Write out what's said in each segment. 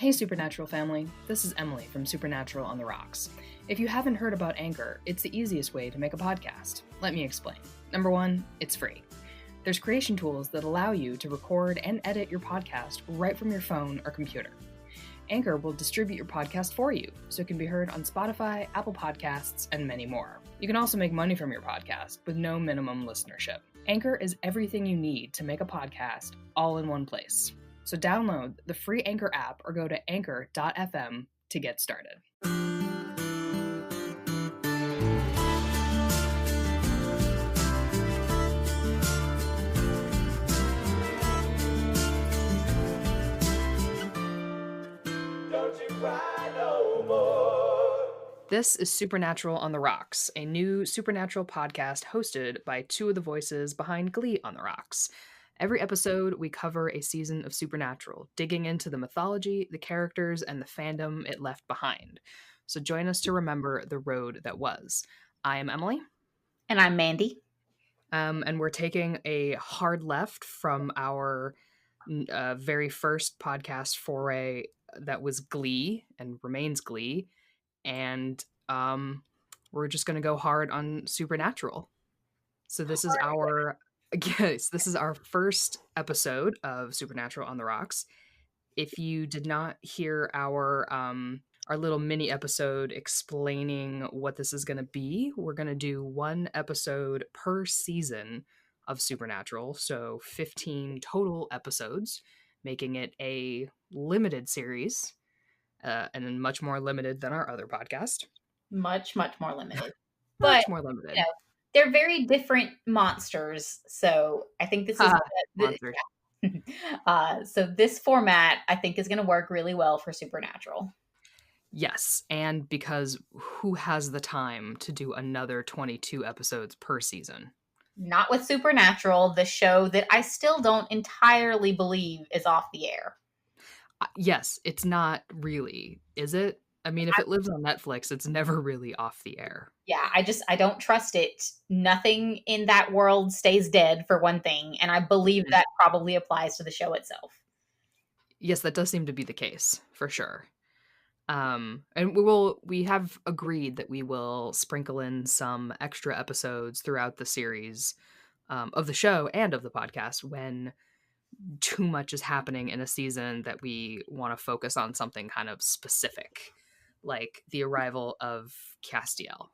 Hey Supernatural family, this is Emily from Supernatural on the Rocks. If you haven't heard about Anchor, it's the easiest way to make a podcast. Let me explain. Number one, it's free. There's creation tools that allow you to record and edit your podcast right from your phone or computer. Anchor will distribute your podcast for you, so it can be heard on Spotify, Apple Podcasts, and many more. You can also make money from your podcast with no minimum listenership. Anchor is everything you need to make a podcast all in one place. So download the free Anchor app or go to anchor.fm to get started. Don't you cry no more. This is Supernatural on the Rocks, a new Supernatural podcast hosted by two of the voices behind Glee on the Rocks. Every episode, we cover a season of Supernatural, digging into the mythology, the characters, and the fandom it left behind. So join us to remember the road that was. I am Emily. And I'm Mandy. And we're taking a hard left from our very first podcast foray that was Glee and remains Glee. And we're just going to go hard on Supernatural. So this is our... Yes, this is our first episode of Supernatural on the Rocks. If you did not hear our little mini episode explaining what this is going to be, we're going to do one episode per season of Supernatural, so 15 total episodes, making it a limited series, and then much more limited than our other podcast. Much more limited. Much more limited. You know, they're very different monsters, so I think this is monsters. So this format I think is going to work really well for Supernatural. Yes, and because who has the time to do another 22 episodes per season? Not with Supernatural, the show that I still don't entirely believe is off the air. Yes, it's not really, is it? I mean, if it lives on Netflix, it's never really off the air. Yeah, I don't trust it. Nothing in that world stays dead, for one thing, and I believe that probably applies to the show itself. Yes, that does seem to be the case, for sure. And we have agreed that we will sprinkle in some extra episodes throughout the series of the show and of the podcast when too much is happening in a season that we want to focus on something kind of specific, like the arrival of Castiel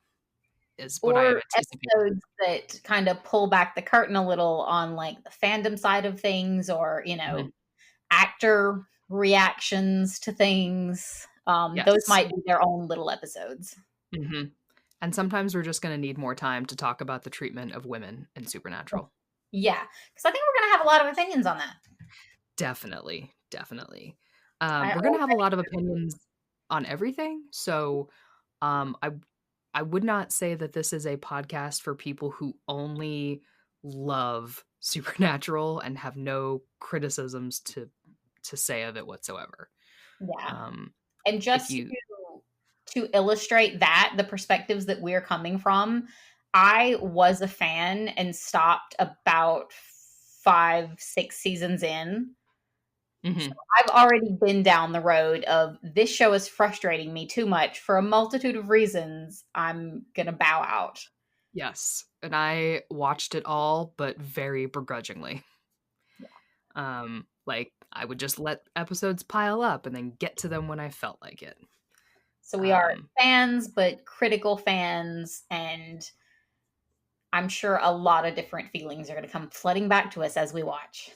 is what I anticipate. Episodes that kind of pull back the curtain a little on like the fandom side of things, or actor reactions to things. Yes. Those might be their own little episodes. Mm-hmm. And sometimes we're just going to need more time to talk about the treatment of women in Supernatural. Yeah, because I think we're going to have a lot of opinions on that. Definitely. We're going to have a lot of opinions on everything. So I would not say that this is a podcast for people who only love Supernatural and have no criticisms to say of it whatsoever. Yeah. And just to illustrate that, the perspectives that we're coming from, I was a fan and stopped about 5-6 seasons in. Mm-hmm. So I've already been down the road of this show is frustrating me too much for a multitude of reasons. I'm going to bow out. Yes. And I watched it all, but very begrudgingly. Yeah. Like I would just let episodes pile up and then get to them when I felt like it. So we are fans, but critical fans, and I'm sure a lot of different feelings are going to come flooding back to us as we watch.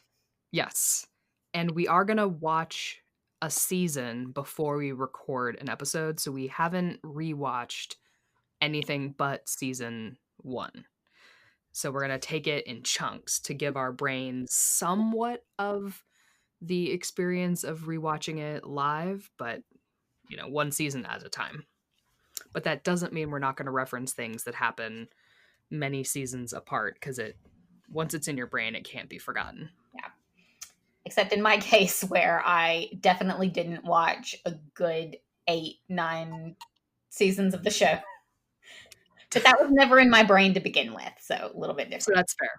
Yes. And we are going to watch a season before we record an episode, so we haven't rewatched anything but season 1. So we're going to take it in chunks to give our brains somewhat of the experience of rewatching it live, but one season at a time. But that doesn't mean we're not going to reference things that happen many seasons apart, because once it's in your brain, it can't be forgotten. Yeah. Except in my case, where I definitely didn't watch a good 8-9 seasons of the show. But that was never in my brain to begin with, so a little bit different. So that's fair.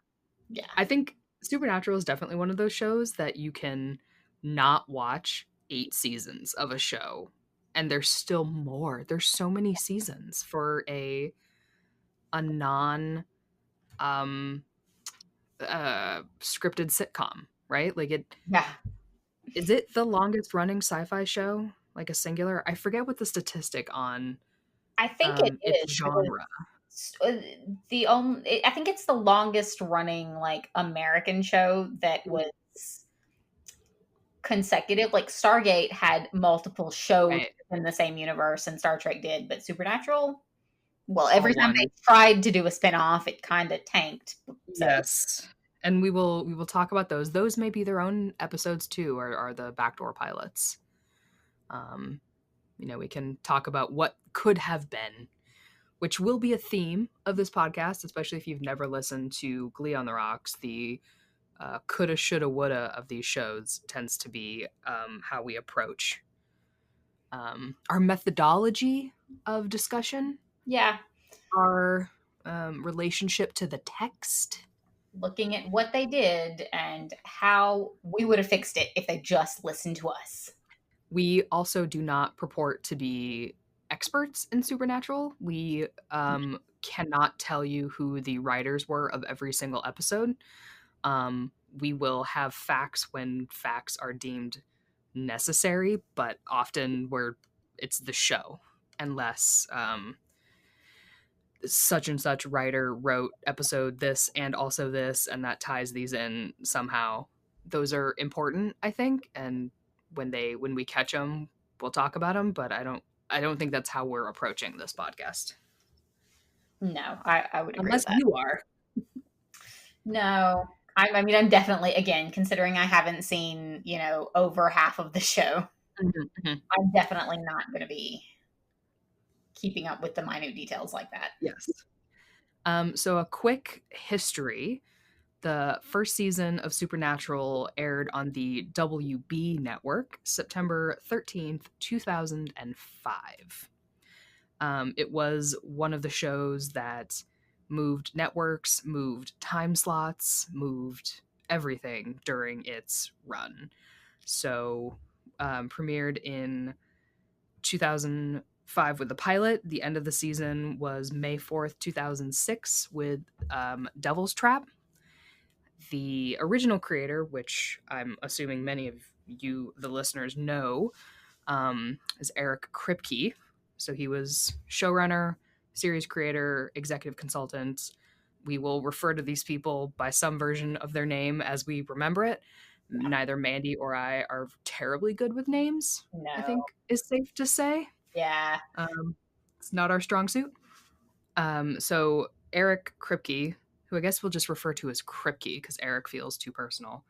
Yeah. I think Supernatural is definitely one of those shows that you can not watch 8 seasons of a show, and there's still more. There's so many seasons for a non um scripted sitcom, right? Like it Yeah. is it the longest running sci-fi show? Like a singular? I forget what the statistic on I think it its is because genre. the only I think it's the longest running like American show that was consecutive. Like Stargate had multiple shows Right. in the same universe, and Star Trek did, but Supernatural, well, All every time one. they tried to do a spinoff, it kind of tanked. So Yes. And we will talk about those. Those may be their own episodes too, or are the backdoor pilots. Um, we can talk about what could have been, which will be a theme of this podcast, especially if you've never listened to Glee on the Rocks. The coulda, shoulda, woulda of these shows tends to be how we approach our methodology of discussion, yeah, our relationship to the text. looking at what they did and how we would have fixed it if they just listened to us. We also do not purport to be experts in Supernatural. We cannot tell you who the writers were of every single episode. We will have facts when facts are deemed necessary, but often it's the show, unless such and such writer wrote episode this and also this, and that ties these in somehow. Those are important, I think, and when we catch them, we'll talk about them. But I don't think that's how we're approaching this podcast, No, I would agree with unless that. you are. No, I mean, I'm definitely, again, considering I haven't seen, over half of the show, Mm-hmm. I'm definitely not going to be keeping up with the minute details like that. Yes. So a quick history. The first season of Supernatural aired on the WB network, September 13th, 2005. It was one of the shows that moved networks, moved time slots, moved everything during its run. So, premiered in 2005 with the pilot. The end of the season was May 4th, 2006, with Devil's Trap. The original creator, which I'm assuming many of you, the listeners, know, is Eric Kripke. So he was showrunner, series creator, executive consultant. We will refer to these people by some version of their name as we remember it. Neither Mandy or I are terribly good with names, I No. think is safe to say. Yeah. It's not our strong suit. So Eric Kripke, who I guess we'll just refer to as Kripke because Eric feels too personal,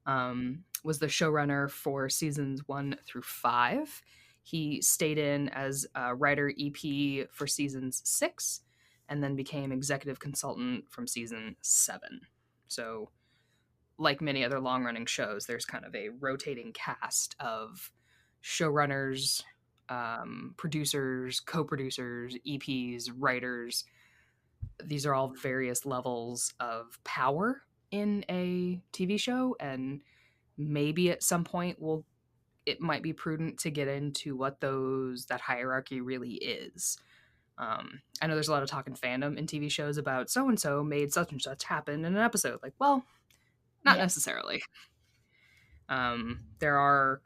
was the showrunner for seasons 1 through 5. He stayed in as a writer EP for seasons 6 and then became executive consultant from season 7. So, like many other long running shows, there's kind of a rotating cast of showrunners, producers, co producers, EPs, writers. These are all various levels of power in a TV show, and maybe at some point it might be prudent to get into what that hierarchy really is. I know there's a lot of talk in fandom in TV shows about so and so made such and such happen in an episode. Like, well, not Yeah. necessarily. There are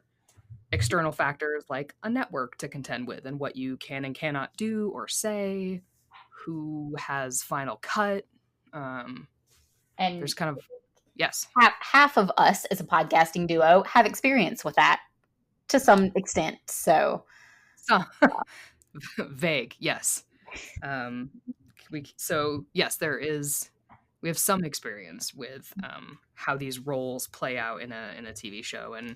external factors like a network to contend with and what you can and cannot do or say, who has final cut. And There's kind of, yes. half of us as a podcasting duo have experience with that to some extent. So, So, vague, yes. Yes, we have some experience with how these roles play out in a TV show and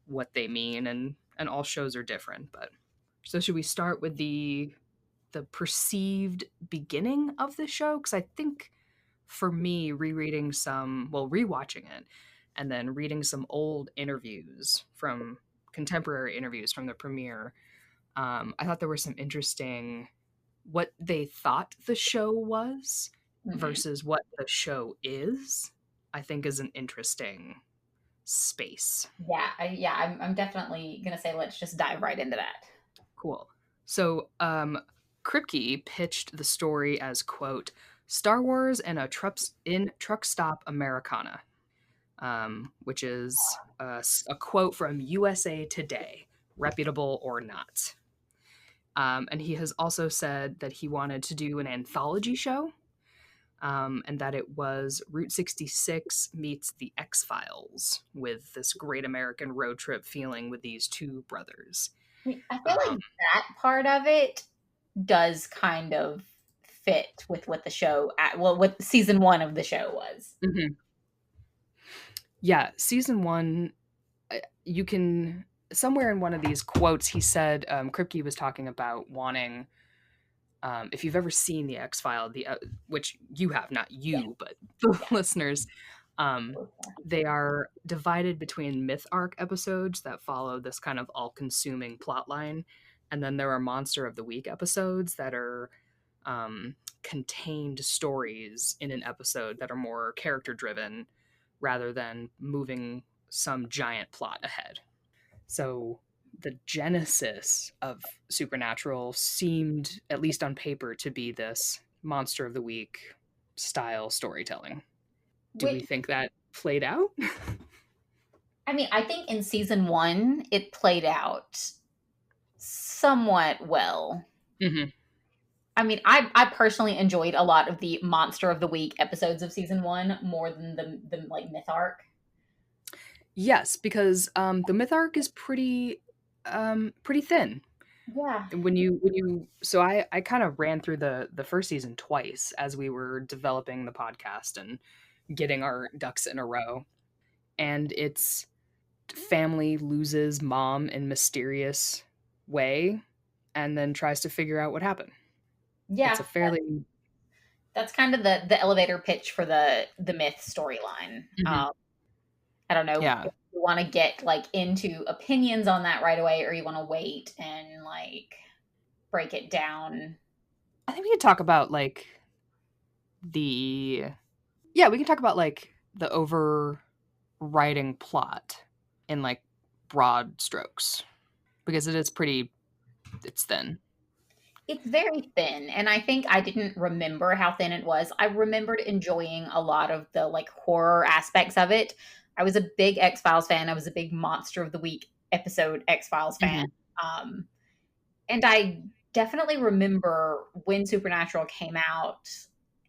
what they mean, and all shows are different. But so should we start with the perceived beginning of the show? Because I think for me, rewatching it and then reading some old contemporary interviews from the premiere, I thought there were some interesting what they thought the show was mhm. versus what the show is. I think is an interesting space. I'm definitely gonna say let's just dive right into that. Cool. So, Kripke pitched the story as, quote, Star Wars and in truck stop Americana, which is a quote from USA Today, reputable or not. And he has also said that he wanted to do an anthology show, and that it was Route 66 meets the X-Files with this great American road trip feeling with these two brothers. I mean, I feel like Um, that part of it does kind of fit with what the show, what season one of the show was. mhm. Yeah, season one, you can somewhere in one of these quotes he said Kripke was talking about wanting if you've ever seen the X File, which you have, not Yeah, you, but the yeah. listeners, um, they are divided between myth arc episodes that follow this kind of all-consuming plot line, and then there are Monster of the Week episodes that are contained stories in an episode that are more character-driven rather than moving some giant plot ahead. So the genesis of Supernatural seemed, at least on paper, to be this Monster of the Week style storytelling. Do we Which, think that played out? I mean, I think in season one it played out somewhat well. Mm-hmm. I mean, I personally enjoyed a lot of the Monster of the Week episodes of season one more than the like myth arc. Yes, because the myth arc is pretty thin. Yeah. So I kind of ran through the first season twice as we were developing the podcast and getting our ducks in a row. And it's family loses mom in mysterious way and then tries to figure out what happened. It's Yeah, a fairly that's kind of the elevator pitch for the myth storyline. Mhm. I don't know Yeah. if you want to get like into opinions on that right away, or you want to wait and like break it down. I think we could talk about like the yeah, we can talk about like the overriding plot in like broad strokes because it's thin. It's very thin, and I think I didn't remember how thin it was. I remembered enjoying a lot of the like horror aspects of it. I was a big X Files fan. I was a big Monster of the Week episode X Files fan. Mhm. Um, and I definitely remember when Supernatural came out,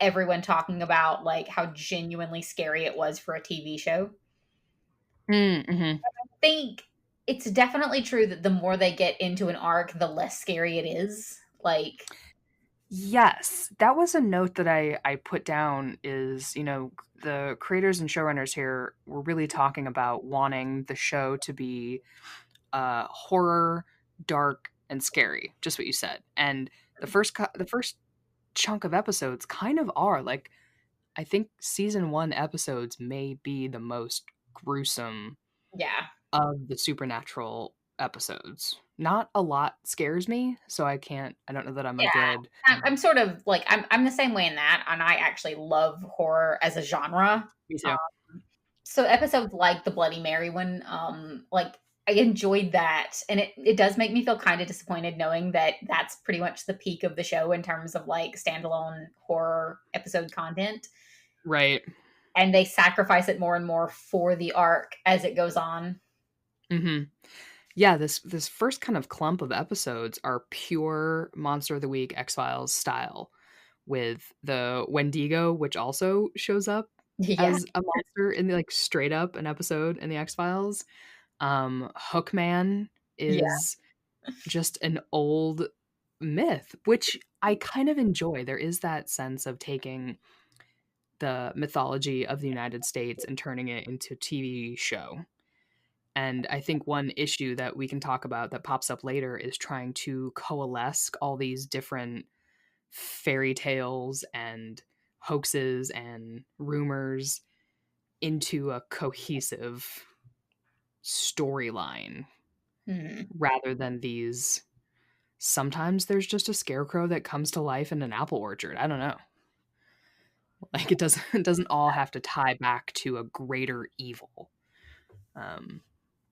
everyone talking about like how genuinely scary it was for a TV show. Mhm. I think it's definitely true that the more they get into an arc, the less scary it is. Like, Yes, that was a note that I put down is, the creators and showrunners here were really talking about wanting the show to be horror, dark, and scary, just what you said. And the first chunk of episodes kind of are like I think season 1 episodes may be the most gruesome yeah, of the supernatural episodes. Not a lot scares me, so I don't know that I'm a yeah. good I'm sort of like I'm the same way in that, and I actually love horror as a genre. me Um, too. so episodes like the Bloody Mary one, like I enjoyed that, and it does make me feel kind of disappointed knowing that that's pretty much the peak of the show in terms of like standalone horror episode content, Right. and they sacrifice it more and more for the arc as it goes on. Mhm. Yeah, this first kind of clump of episodes are pure Monster of the Week X-Files style with the Wendigo, which also shows up Yeah, as a monster in the like straight up an episode in the X-Files. Hookman yeah. is just an old myth, which I kind of enjoy. There is that sense of taking the mythology of the United States and turning it into a TV show. And I think one issue that we can talk about that pops up later is trying to coalesce all these different fairy tales and hoaxes and rumors into a cohesive storyline Mhm. rather than these sometimes there's just a scarecrow that comes to life in an apple orchard. I don't know. Like it doesn't all have to tie back to a greater evil.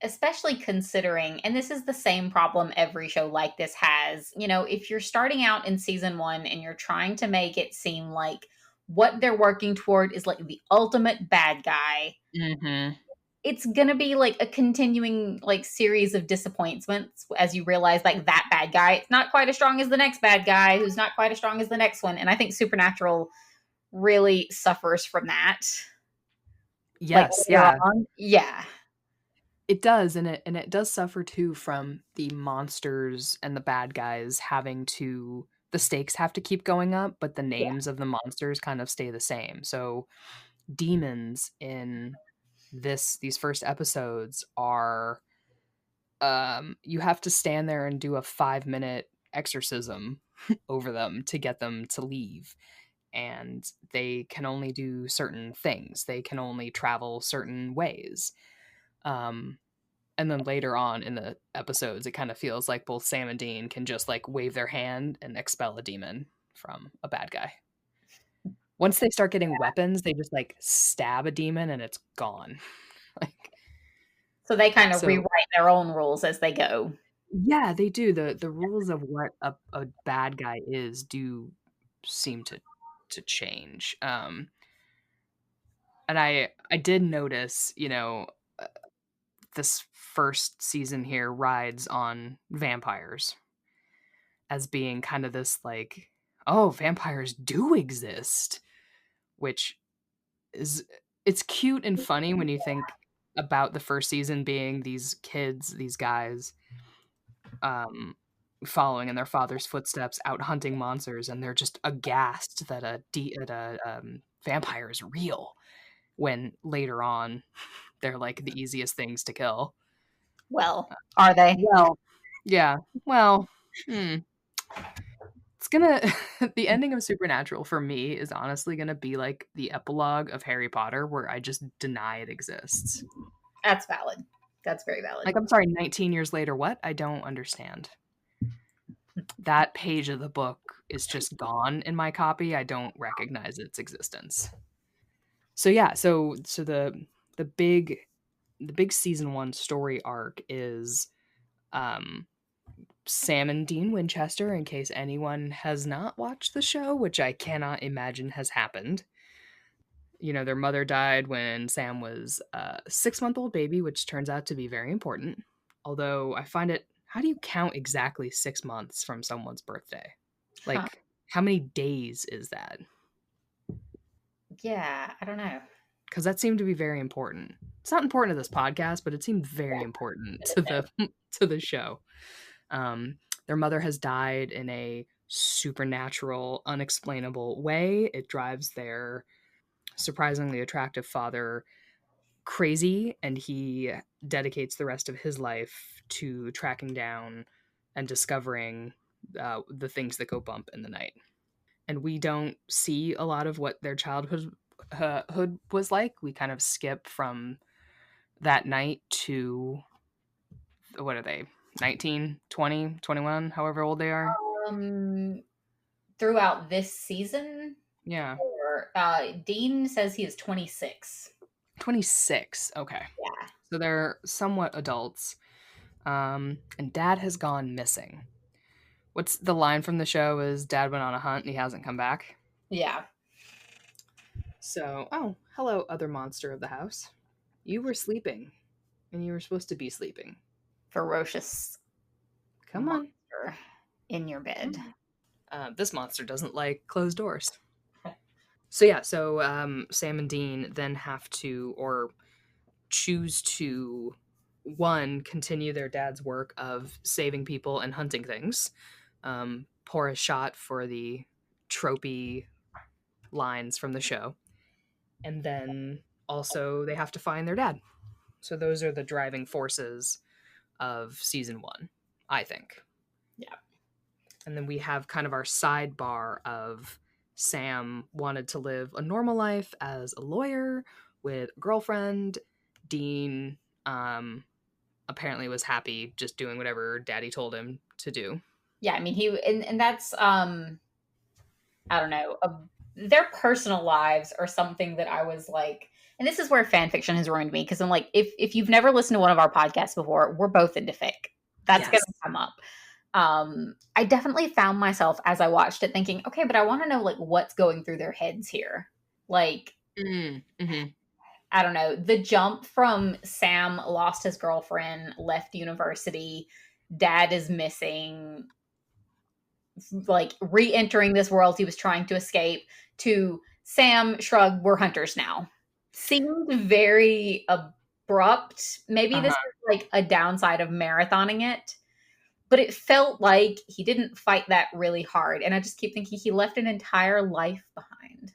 Especially considering, and this is the same problem every show like this has, if you're starting out in season 1 and you're trying to make it seem like what they're working toward is like the ultimate bad guy, Mm-hmm. it's gonna be like a continuing like series of disappointments as you realize like that bad guy, it's not quite as strong as the next bad guy, who's not quite as strong as the next one. And I think Supernatural really suffers from that. Like Yes, later yeah. on. Yeah. It does, and it does suffer too from the monsters and the bad guys having to the stakes have to keep going up, but the Yeah. names of the monsters kind of stay the same. So demons in these first episodes are you have to stand there and do a 5-minute exorcism over them to get them to leave. And they can only do certain things. They can only travel certain ways. And then later on in the episodes, it kind of feels like both Sam and Dean can just like wave their hand and expel a demon from a bad guy. Once they start getting weapons, they just like stab a demon and it's gone. Like So they kind of so rewrite their own rules as they go. yeah, they do. The rules of what a bad guy is do seem to change. And I did notice, this first season here rides on vampires as being kind of this like, oh, vampires do exist, which is it's cute and funny when you think about the first season being these kids, these guys, um, following in their father's footsteps, out hunting monsters, and they're just aghast that a vampire is real. When later on, they're like the easiest things to kill. Well, are they? Well, yeah. Well, hmm. It's gonna the ending of Supernatural for me is honestly gonna be like the epilogue of Harry Potter, where I just deny it exists. That's valid. That's very valid. Like, I'm sorry, 19 years later, what? I don't understand. That page of the book is just gone in my copy. I don't recognize its existence. So yeah, so the big the big season 1 story arc is um Sam and Dean Winchester, in case anyone has not watched the show, which I cannot imagine has happened. Their mother died when Sam was a 6-month-old baby, which turns out to be very important. Although I find it, how do you count exactly 6 months from someone's birthday? Huh. Like, how many days is that? Yeah, I don't know. Because that seemed to be very important. It's not important to this podcast, but it seemed very important to the to the show. Their mother has died in a supernatural, unexplainable way. It drives their surprisingly attractive father crazy, and he dedicates the rest of his life to tracking down and discovering the things that go bump in the night. And we don't see a lot of what their childhood hood was like. We kind of skip from that night to what are they, 19, 20, 21, however old they are. Um, Throughout this season, Yeah. or Dean says he is 26. 26. Okay. Yeah. So they're somewhat adults. And dad has gone missing. What's the line from the show is dad went on a hunt and he hasn't come back. Yeah. So, oh, hello, other monster of the house. You were sleeping and you were supposed to be sleeping. Ferocious Come on. monster in your bed. This monster doesn't like closed doors. So yeah, Sam and Dean then have to, or choose to, one, continue their dad's work of saving people and hunting things, pour a shot for the tropey lines from the show, and then also they have to find their dad. So those are the driving forces of season 1, I think. Yeah. And then we have kind of our sidebar of Sam wanted to live a normal life as a lawyer with a girlfriend. Dean apparently was happy just doing whatever daddy told him to do. Yeah, I mean and that's I don't know, their personal lives are something that I was like, And this is where fan fiction has ruined me, because I'm like, if you've never listened to one of our podcasts before, we're both into fic. That's going Yes. to come up. I definitely found myself as I watched it thinking, okay, but I want to know like what's going through their heads here. Like, Mm-hmm. I don't know, the jump from Sam lost his girlfriend, left university, dad is missing, like re-entering this world he was trying to escape, to Sam shrug, we're hunters now, seemed very abrupt. Maybe this is like a downside of marathoning it, but it felt like he didn't fight that really hard. And I just keep thinking he left an entire life behind.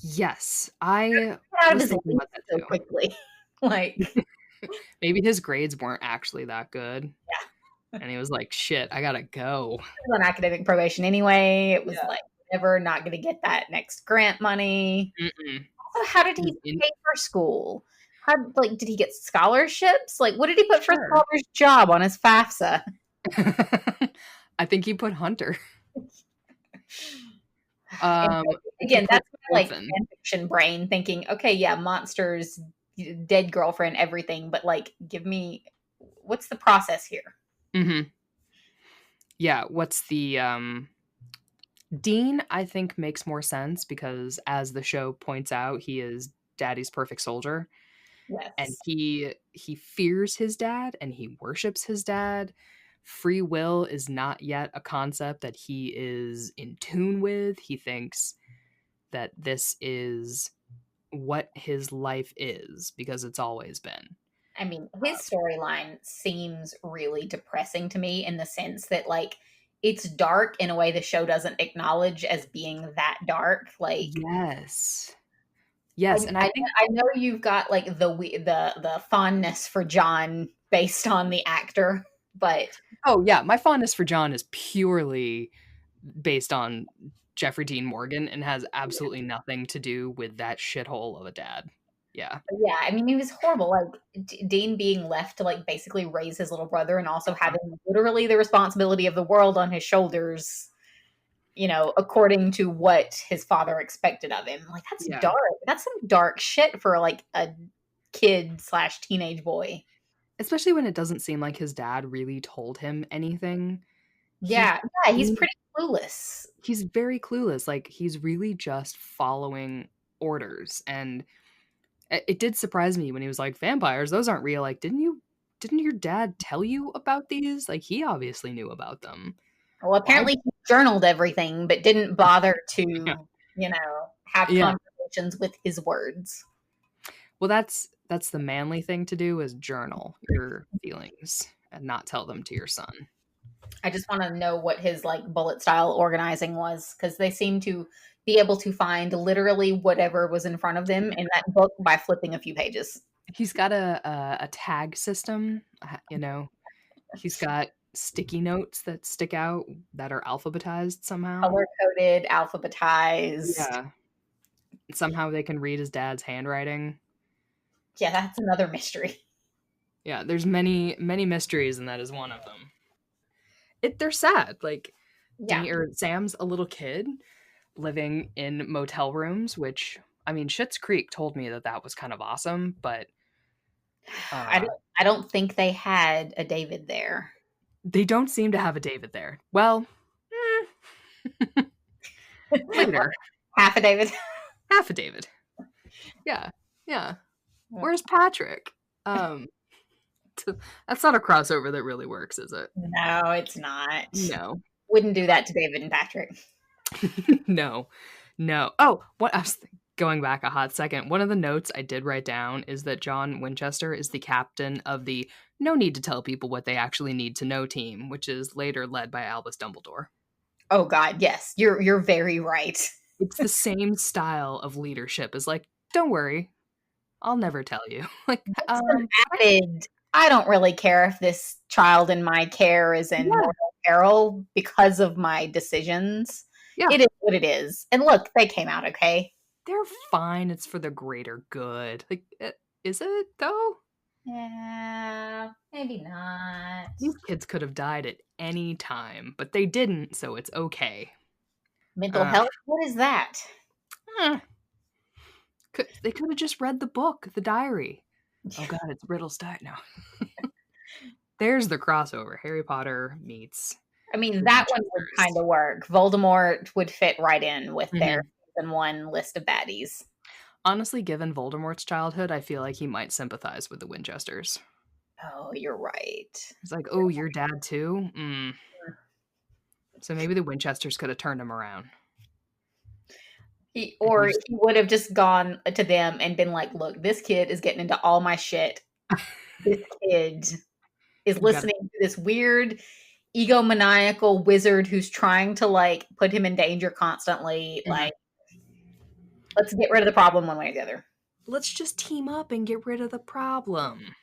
Yes, I Out of was his thinking life about that so too. quickly. Like, Maybe his grades weren't actually that good. yeah. And he was like, shit, I gotta go. He was on academic probation anyway. It was Yeah. like, never not going to get that next grant money. Mm-mm. Also, how did he pay for school? How, like, did he get scholarships? Like, what did he put for his father's job on his FAFSA? I think he put Hunter. Again, that's my, like, fan fiction brain thinking, okay, yeah, monsters, dead girlfriend, everything, but like, give me, what's the process here? Mm-hmm. Yeah, what's the Dean, I think, makes more sense because, as the show points out, he is Daddy's perfect soldier. Yes. And he fears his dad and he worships his dad. Free will is not yet a concept that he is in tune with. He thinks that this is what his life is because it's always been. I mean, his storyline seems really depressing to me in the sense that, like, it's dark in a way the show doesn't acknowledge as being that dark. Like, yes, and I know you've got like the fondness for John based on the actor, but oh yeah, my fondness for John is purely based on Jeffrey Dean Morgan and has absolutely nothing to do with that shithole of a dad. Yeah. Yeah, I mean, he was horrible. Like, Dean being left to like basically raise his little brother and also having literally the responsibility of the world on his shoulders, you know, according to what his father expected of him. Like, that's dark. That's some dark shit for like a kid/teenage boy. Especially when it doesn't seem like his dad really told him anything. Yeah, he's pretty clueless. He's very clueless. Like, he's really just following orders. And it did surprise me when he was like, vampires, those aren't real. Like, didn't your dad tell you about these? Like, he obviously knew about them. Well, apparently he journaled everything, but didn't bother to, you know, have conversations with his words. Well, that's the manly thing to do, is journal your feelings and not tell them to your son. I just want to know what his like bullet style organizing was, because they seem to be able to find literally whatever was in front of them in that book by flipping a few pages. He's got a tag system, you know. He's got sticky notes that stick out that are alphabetized somehow. Color-coded, alphabetized. Yeah. Somehow they can read his dad's handwriting. Yeah, that's another mystery. Yeah, there's many, many mysteries, and that is one of them. They're sad. Like, Sam's a little kid living in motel rooms, which, I mean, Schitt's Creek told me that was kind of awesome, but I don't think they had a David there. They don't seem to have a David there. Well, later. Half a David. Half a David. Yeah. Where's Patrick? That's not a crossover that really works, is it? No, it's not. No. Wouldn't do that to David and Patrick. No. Oh, what I was going back a hot second. One of the notes I did write down is that John Winchester is the captain of the no need to tell people what they actually need to know team, which is later led by Albus Dumbledore. Oh God, yes. You're very right. It's the same style of leadership as like, don't worry, I'll never tell you. Like, added, I don't really care if this child in my care is in mortal peril because of my decisions. Yeah. It is what it is. And look, they came out okay. They're fine. It's for the greater good. Like, is it though? Yeah, maybe not. These kids could have died at any time, but they didn't, so it's okay. Mental health? What is that? They could have just read the book, the diary. Oh God, it's Riddle's diary. No. There's the crossover. Harry Potter meets I mean, the that one would kind Winchesters. of work. Voldemort would fit right in with their Mhm. season 1 list of baddies. Honestly, given Voldemort's childhood, I feel like he might sympathize with the Winchesters. Oh, you're right. It's like, "Oh, your dad too? Mm." So maybe the Winchesters could have turned him around. And he just He would have just gone to them and been like, "Look, this kid is getting into all my shit. This kid is you gotta listening to this weird egomaniacal wizard who's trying to like put him in danger constantly. Mhm. Like, let's get rid of the problem one way or the other." Let's just team up and get rid of the problem.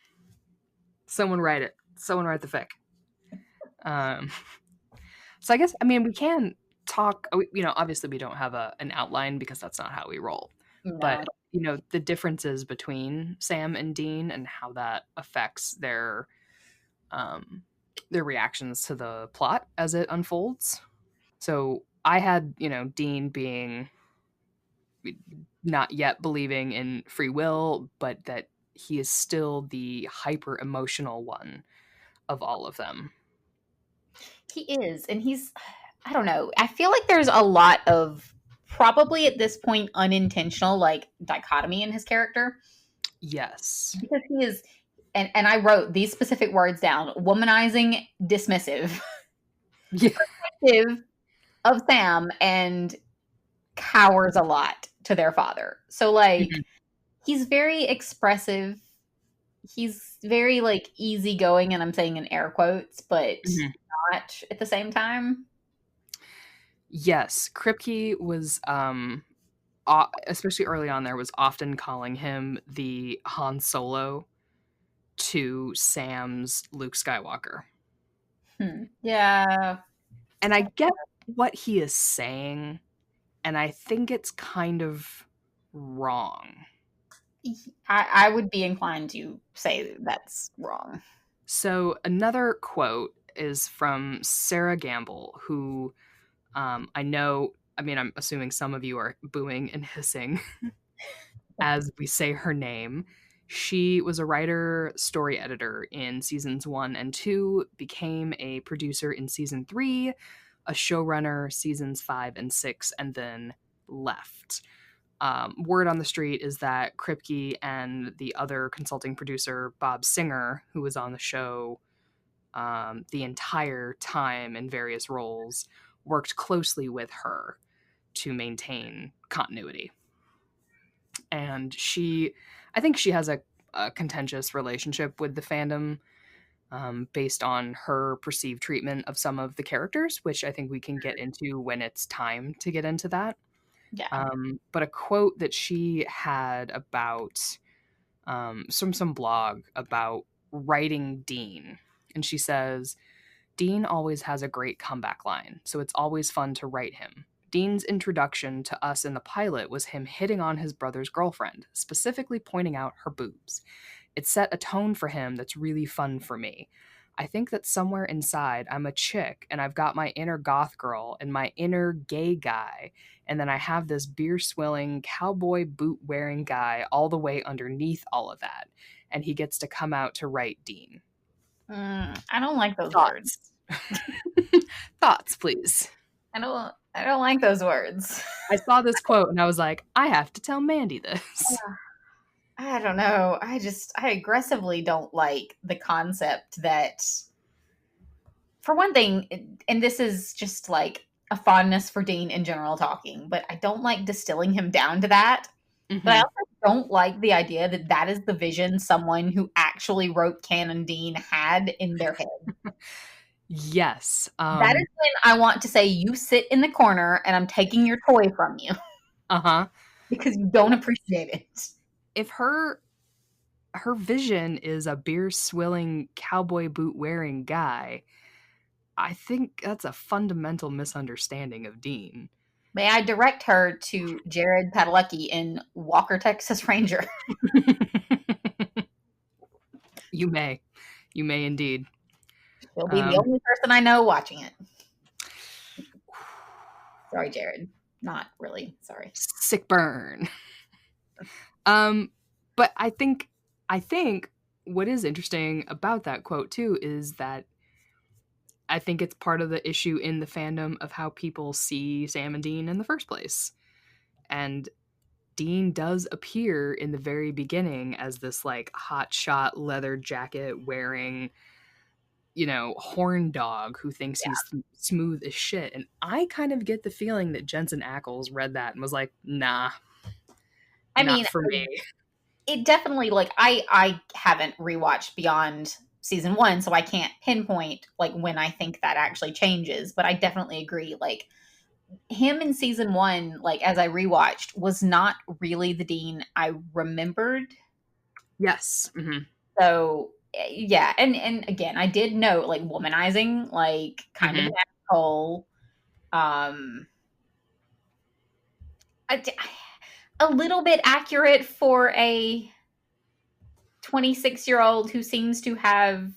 Someone write it. Someone write the fic. Um, so I guess, I mean, we can talk, obviously we don't have an outline because that's not how we roll. No. But, the differences between Sam and Dean and how that affects their reactions to the plot as it unfolds. So I had, Dean being not yet believing in free will, but that he is still the hyper emotional one of all of them. He is. And I don't know. I feel like there's a lot of probably at this point unintentional like dichotomy in his character. Yes. Because he is, and I wrote these specific words down: womanizing, dismissive, Yeah. protective of Sam, and cowers a lot to their father. So like Mhm. he's very expressive. He's very like easygoing, and I'm saying in air quotes, but Mhm. not at the same time. Yes. Kripke was, especially early on there, was often calling him the Han Solo to Sam's Luke Skywalker. Yeah. And I get what he is saying, and I think it's kind of wrong. I would be inclined to say that's wrong. So another quote is from Sarah Gamble, who I'm assuming some of you are booing and hissing as we say her name. She was a writer, story editor in seasons 1 and 2, became a producer in season 3, a showrunner seasons 5 and 6, and then left. Word on the street is that Kripke and the other consulting producer, Bob Singer, who was on the show the entire time in various roles, worked closely with her to maintain continuity. And I think she has a contentious relationship with the fandom based on her perceived treatment of some of the characters, which I think we can get into when it's time to get into that. Yeah. But a quote that she had about some blog about writing Dean, and she says, Dean always has a great comeback line, so it's always fun to write him. Dean's introduction to us in the pilot was him hitting on his brother's girlfriend, specifically pointing out her boobs. It set a tone for him that's really fun for me. I think that somewhere inside, I'm a chick and I've got my inner goth girl and my inner gay guy, and then I have this beer swilling, cowboy boot wearing guy all the way underneath all of that, and he gets to come out to write Dean. I don't like those words. Thoughts? Thoughts, please. I don't like those words. I saw this quote and I was like, I have to tell Mandy this. I don't know. I aggressively don't like the concept that, for one thing, and this is just like a fondness for Dean in general talking, but I don't like distilling him down to that. But I Mm-hmm. also don't like the idea that that is the vision someone who actually wrote Canon Dean had in their head. Yes. That is when I want to say, you sit in the corner and I'm taking your toy from you Uh-huh. because you don't appreciate it. If her vision is a beer swilling, cowboy boot wearing guy, I think that's a fundamental misunderstanding of Dean. May I direct her to Jared Padalecki in Walker, Texas Ranger? You may. You may indeed. She'll be the only person I know watching it. Sorry, Jared. Not really. Sorry. Sick burn. But I think what is interesting about that quote too is that I think it's part of the issue in the fandom of how people see Sam and Dean in the first place. And Dean does appear in the very beginning as this like hotshot leather jacket wearing, horn dog who thinks Yeah. he's smooth as shit. And I kind of get the feeling that Jensen Ackles read that and was like, nah, I mean, not for me. it definitely, like, I haven't rewatched beyond season 1, so I can't pinpoint like when I think that actually changes, but I definitely agree. Like, him in season 1, like, as I rewatched, was not really the Dean I remembered. Yes. Mm-hmm. So yeah, and again, I did note like womanizing, like kind of Mm-hmm. an asshole. Um, a, a little bit accurate for a 26-year-old who seems to have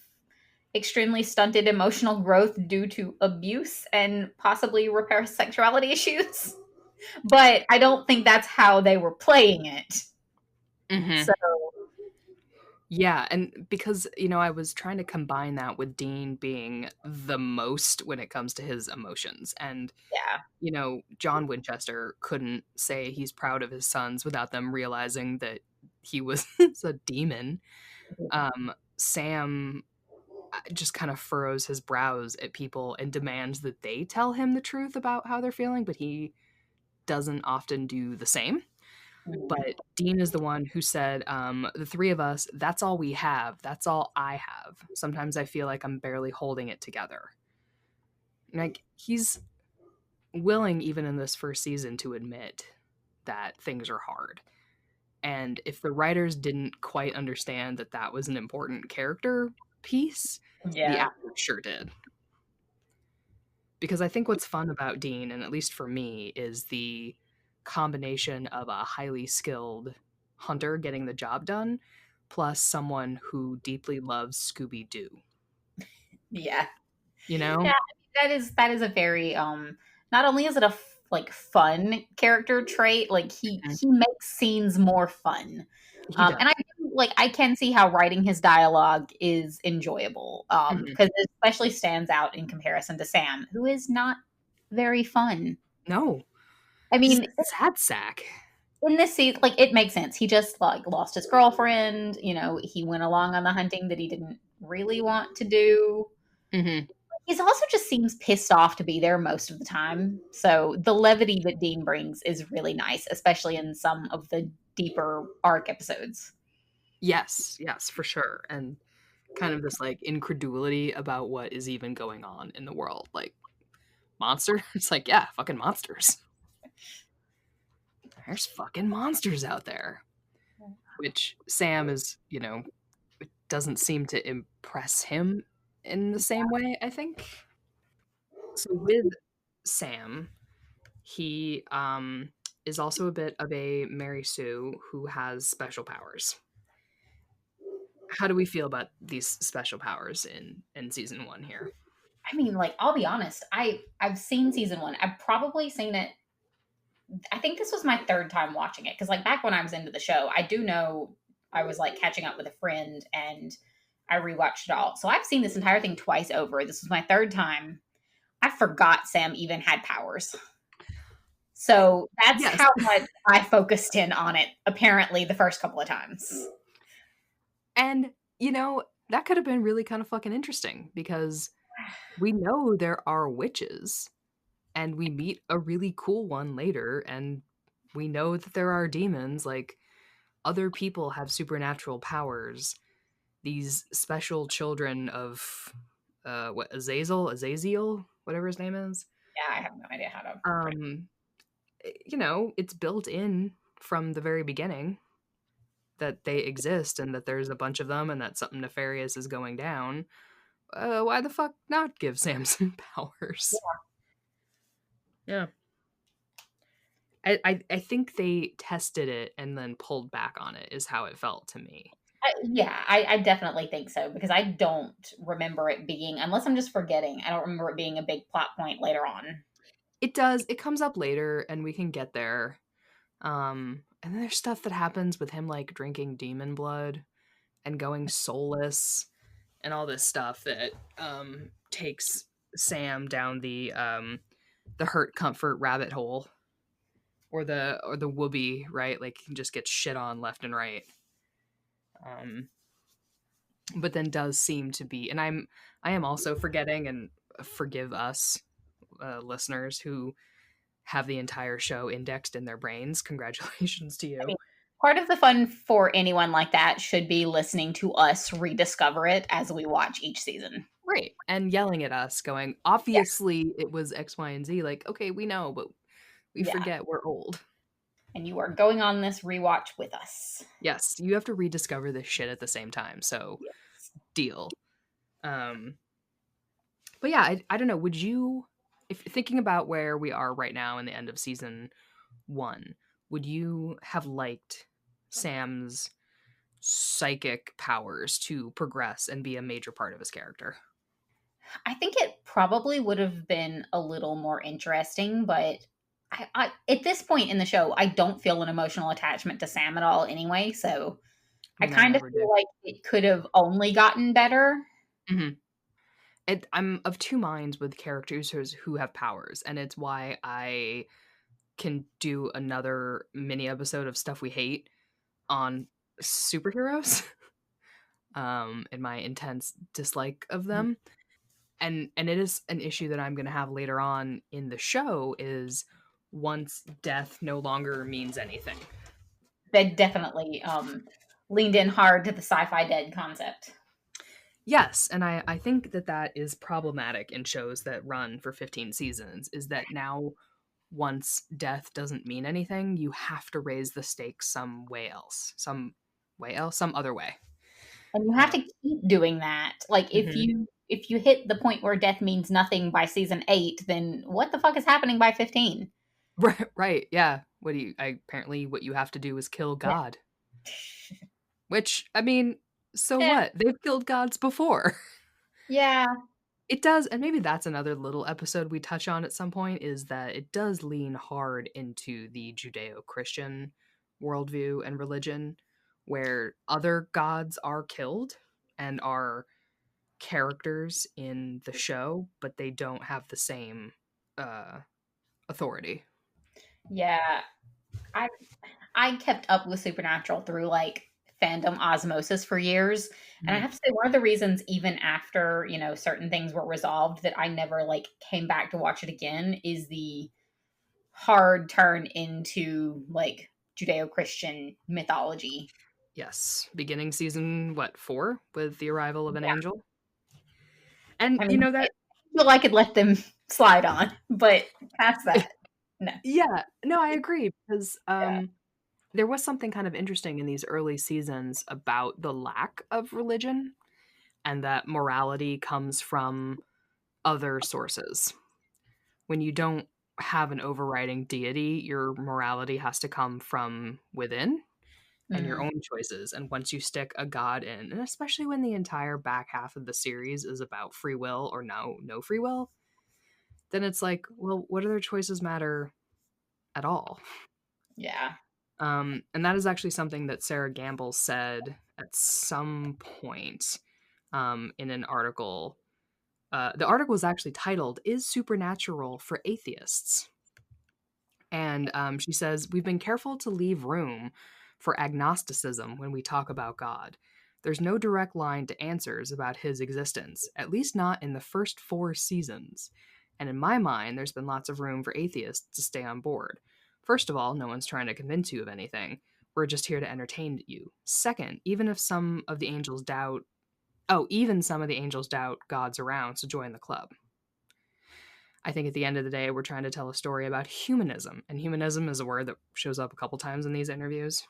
extremely stunted emotional growth due to abuse and possibly repressed sexuality issues. But I don't think that's how they were playing it. Mm-hmm. So Yeah, and because, I was trying to combine that with Dean being the most when it comes to his emotions. And, yeah, John Winchester couldn't say he's proud of his sons without them realizing that he was a demon. Sam just kind of furrows his brows at people and demands that they tell him the truth about how they're feeling, but he doesn't often do the same. But Dean is the one who said, the three of us, that's all we have. That's all I have. Sometimes I feel like I'm barely holding it together. Like, he's willing, even in this first season, to admit that things are hard. And if the writers didn't quite understand that that was an important character piece, the yeah. actors sure did. Because I think what's fun about Dean, and at least for me, is the combination of a highly skilled hunter getting the job done, plus someone who deeply loves Scooby Doo. Yeah. You know? Yeah, that is a very not only is it a like fun character trait, like Mhm. he makes scenes more fun. He does. And I do, like, I can see how writing his dialogue is enjoyable. Mhm. Because it especially stands out in comparison to Sam, who is not very fun. No, I he's a mean, sad sack. in this season, like, it makes sense. He just like lost his girlfriend, he went along on the hunting that he didn't really want to do. Mhm. He's also just seems pissed off to be there most of the time. So the levity that Dean brings is really nice, especially in some of the deeper arc episodes. Yes, yes, for sure. And kind of this like incredulity about what is even going on in the world. Like, monster? It's like, yeah, fucking monsters. There's fucking monsters out there. Which Sam is, it doesn't seem to impress him in the same way, I think. So with Sam, he is also a bit of a Mary Sue who has special powers. How do we feel about these special powers in season 1 here? I mean, like, I'll be honest, I've seen season 1. I've probably seen it. I think this was my third time watching it because, like, back when I was into the show, I do know I was like catching up with a friend and I rewatched it all. So I've seen this entire thing twice over. This was my third time. I forgot Sam even had powers. So that's Yes. how much I focused in on it, apparently, the first couple of times. And, that could have been really kind of fucking interesting because we know there are witches and we meet a really cool one later and we know that there are demons. Like, other people have supernatural powers. These special children of Azazel, whatever his name is. Yeah, I have no idea how to. Um, it's built in from the very beginning that they exist and that there's a bunch of them and that something nefarious is going down. Why the fuck not give Sam some powers? Yeah. I think they tested it and then pulled back on it is how it felt to me. Yeah, I definitely think so because I don't remember it being, unless I'm just forgetting, I don't remember it being a big plot point later on. It does. It comes up later and we can get there. And then there's stuff that happens with him like drinking demon blood and going soulless and all this stuff that takes Sam down the hurt comfort rabbit hole, or the whoopee, right? Like he can just get shit on left and right. Um but then does seem to be, and I am also forgetting, and forgive us, listeners who have the entire show indexed in their brains. Congratulations to I you. mean, part of the fun for anyone like that should be listening to us rediscover it as we watch each season. Right. And yelling at us, going, Yeah. obviously it was X, Y, and Z. Like, okay, we know, but we Yeah. forget we're old. And you are going on this rewatch with us. Yes, you have to rediscover this shit at the same time. So, Yes. deal. Um, but yeah, I don't know. Would you, if thinking about where we are right now in the end of season one, would you have liked Sam's psychic powers to progress and be a major part of his character? I think it probably would have been a little more interesting, but at this point in the show, I don't feel an emotional attachment to Sam at all anyway. So I I mean, I kind of never did. feel like it could have only gotten better. Mhm. I'm of two minds with characters who have powers, and it's why I can do another mini episode of stuff we hate on superheroes, and my intense dislike of them. And it is an issue that I'm going to have later on in the show, is once death no longer means anything. They definitely leaned in hard to the sci-fi dead concept. Yes, and I think that that is problematic in shows that run for 15 seasons, is that now once death doesn't mean anything, you have to raise the stakes some way else. Some other way. And you have Um, to keep doing that. Like mhm. if you hit the point where death means nothing by season 8, then what the fuck is happening by 15? Right, right, yeah. Apparently what you have to do is kill Yeah. God. Which, I mean, so Yeah. what? They've killed gods before. Yeah. It does, and maybe that's another little episode we touch on at some point, is that it does lean hard into the Judeo-Christian worldview and religion, where other gods are killed and are characters in the show, but they don't have the same uh, authority. Yeah. I I kept up with Supernatural through like fandom osmosis for years. And I Mhm. have to say one of the reasons even after, certain things were resolved that I never like came back to watch it again is the hard turn into like Judeo-Christian mythology. Yes, beginning season what, 4, with the arrival of an Yeah. angel, and I you mean, know I that. feel I could let them slide on, but past that, no. Yeah, no, I agree, because Yeah. there was something kind of interesting in these early seasons about the lack of religion, and that morality comes from other sources. When you don't have an overriding deity, your morality has to come from within and your Mm, own choices. And once you stick a god in, and especially when the entire back half of the series is about free will or no free will, then it's like, well, what other choices matter at all? yeah. And that is actually something that Sarah Gamble said at some point, in an article. The article is actually titled "Is Supernatural for Atheists?" And she says, "We've been careful to leave room for agnosticism when we talk about God. There's no direct line to answers about his existence, at least not in the first 4 seasons. And in my mind, there's been lots of room for atheists to stay on board. First of all, no one's trying to convince you of anything. We're just here to entertain you. Second, even some of the angels doubt God's around, so join the club. I think at the end of the day, we're trying to tell a story about humanism, and humanism is a word that shows up a couple times in these interviews.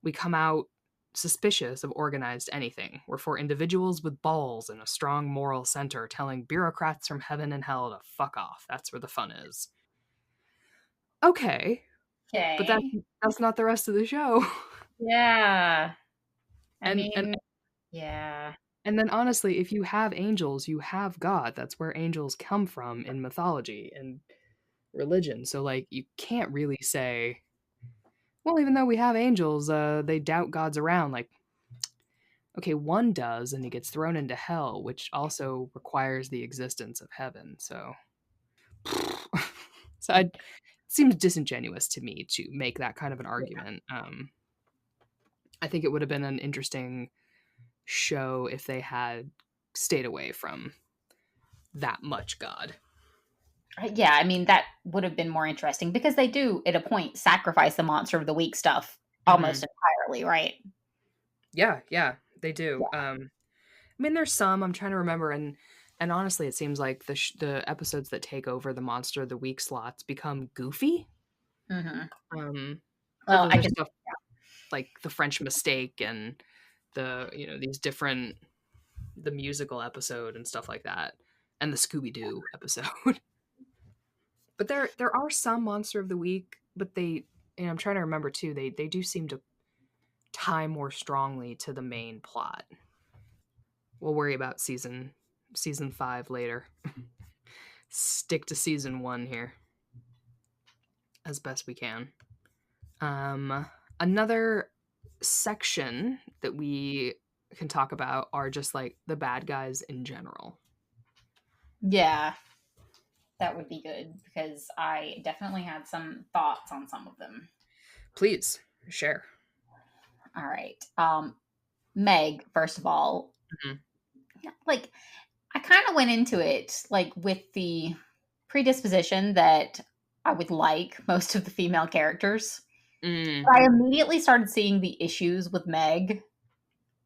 We come out suspicious of organized anything. We're for individuals with balls and a strong moral center telling bureaucrats from heaven and hell to fuck off. That's where the fun is. Okay, but Okay. that's not the rest of the show. Yeah. I and and mean, yeah. and then honestly, if you have angels, you have God. That's where angels come from in mythology and religion. So like you can't really say Well, even though we have angels, they doubt God's around. Like, okay, one does, and he gets thrown into hell, which also requires the existence of heaven. So, it seems disingenuous to me to make that kind of an argument. I think it would have been an interesting show if they had stayed away from that much God. Yeah, I mean, that would have been more interesting because they do, at a point, sacrifice the monster of the week stuff almost entirely, right? Yeah, they do. Yeah. I mean, there's some I'm trying to remember, and honestly, it seems like the episodes that take over the monster of the week slots become goofy. Hmm. Um, Well, although I there's can. stuff like the French Mistake and these different the musical episode and stuff like that, and the Scooby Doo episode. But there are some monster of the week, but they and I'm trying to remember too. They do seem to tie more strongly to the main plot. We'll worry about season 5 later. Stick to season 1 here as best we can. Another section that we can talk about are just like the bad guys in general. Yeah, that would be good because I definitely had some thoughts on some of them. Please share. All right. Meg, first of all, Mhm. like I kind of went into it like with the predisposition that I would like most of the female characters. Mm, But I immediately started seeing the issues with Meg.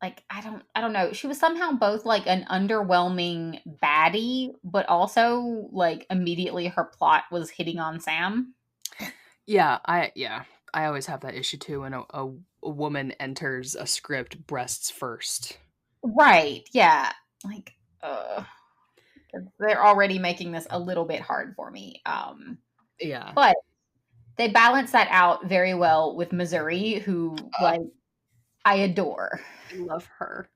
Like I don't know. She was somehow both like an underwhelming baddie, but also like immediately her plot was hitting on Sam. yeah, I always have that issue too when a woman enters a script breasts first. Right. Yeah. Like uh they're already making this a little bit hard for me. Yeah. But they balance that out very well with Missouri, who Uh, like I adore. I love her.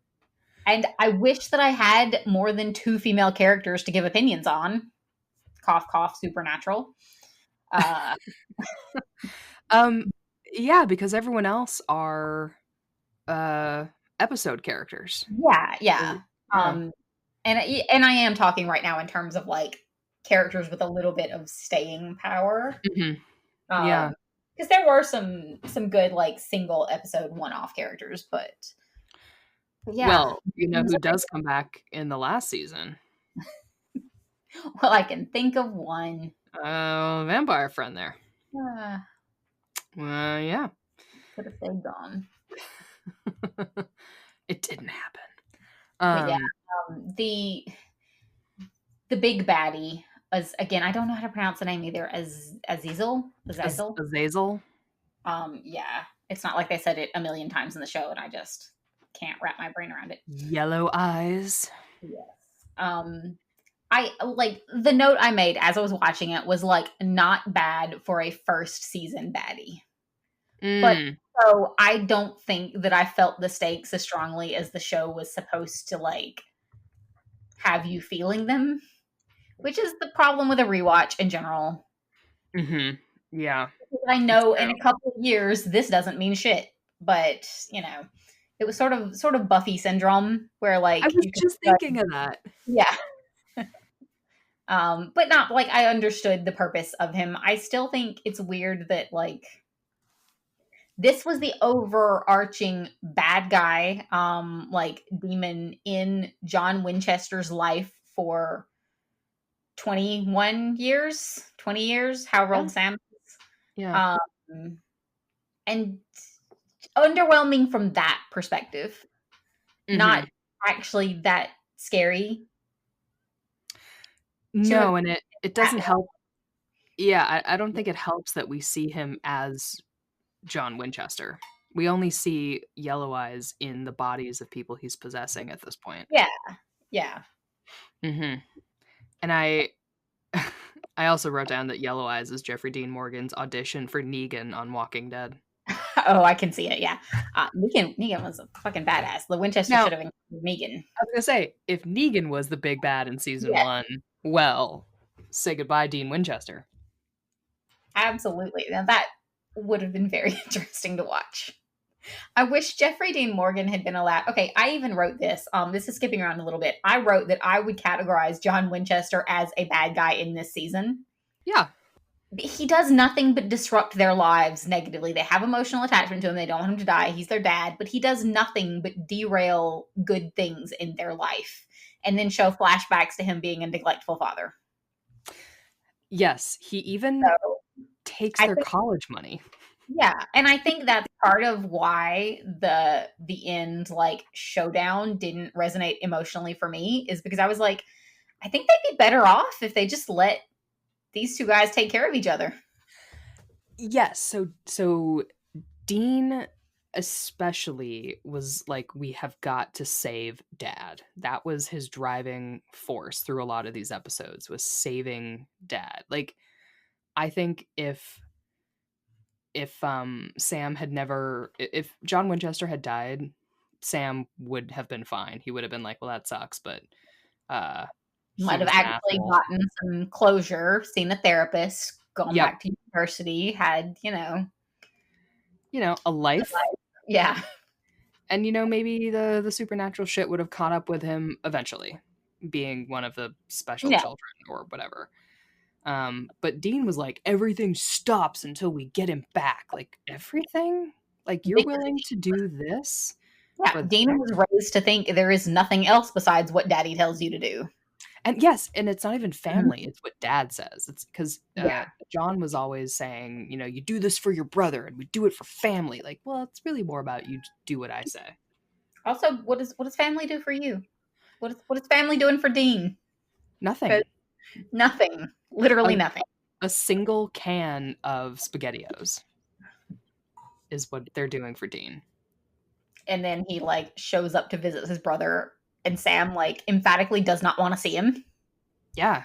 And I wish that I had more than two female characters to give opinions on. Cough, cough, supernatural. Uh, Um yeah, because everyone else are uh episode characters. yeah, yeah. Yeah. And I am talking right now in terms of like characters with a little bit of staying power. Mhm. Yeah. Um, because there were some good like single episode one off characters, but yeah. Well, you know who does come back in the last season? Well, I can think of one. Vampire friend there. Uh, Yeah. could have stayed gone. It didn't happen. But yeah, Um, the big baddie is again, I don't know how to pronounce the name either. As Azazel. Azazel. Yeah, it's not like they said it a million times in the show, and I just can't wrap my brain around it. Yellow eyes. Yes. I like the note I made as I was watching it was like not bad for a first season baddie. But Mm. so I don't think that I felt the stakes as strongly as the show was supposed to like have you feeling them, which is the problem with a rewatch in general. Mhm. Yeah, I it's know in true. a couple of years this doesn't mean shit, but you know, it was sort of Buffy syndrome where I like was you can just thinking of that. yeah. But not like I understood the purpose of him. I still think it's weird that like this was the overarching bad guy, like demon in John Winchester's life for 21 years, 20 years, however Yeah, old Sam is. yeah. Um, and underwhelming from that perspective, not Mhm. actually that scary to have No, and it that doesn't help. Yeah, I don't think it helps that we see him as John Winchester. We only see Yellow Eyes in the bodies of people he's possessing at this point. yeah, yeah. Mhm. And I I also wrote down that Yellow Eyes is Jeffrey Dean Morgan's audition for Negan on Walking Dead. Oh, I can see it. Yeah, Negan was a fucking badass. The Winchester Now, should have included Negan. I was gonna say, if Negan was the big bad in season Yeah, 1, well, say goodbye, Dean Winchester. absolutely. Now that. would have been very interesting to watch. I wish Jeffrey Dean Morgan had been allowed. Okay, I even wrote this. This is skipping around a little bit. I wrote that I would categorize John Winchester as a bad guy in this season. Yeah. He does nothing but disrupt their lives negatively. They have emotional attachment to him. They don't want him to die. He's their dad, but he does nothing but derail good things in their life and then show flashbacks to him being a neglectful father. Yes, he even takes their college money. Yeah, and I think that's part of why the end like showdown didn't resonate emotionally for me, is because I was like, I think they'd be better off if they just let these two guys take care of each other. Yes, so Dean especially was like, we have got to save Dad. That was his driving force through a lot of these episodes, was saving Dad. Like, I think if Sam had never, if John Winchester had died, Sam would have been fine. He would have been like, well, that sucks, but might have actually gotten some closure, seen a therapist, gone back to university, had a life. Yeah. And maybe the supernatural shit would have caught up with him eventually, being one of the special children or whatever. But Dean was like, everything stops until we get him back. Like, everything? Like, you're willing to do this? Yeah, Dean was raised to think there is nothing else besides what Daddy tells you to do. And yes, and it's not even family. It's what Dad says. It's because John was always saying, you do this for your brother, and we do it for family. Like, well, it's really more about you do what I say. Also, what does family do for you? What is family doing for Dean? Nothing. Nothing. Literally nothing. A single can of SpaghettiOs is what they're doing for Dean. And then he like shows up to visit his brother, and Sam like emphatically does not want to see him. Yeah.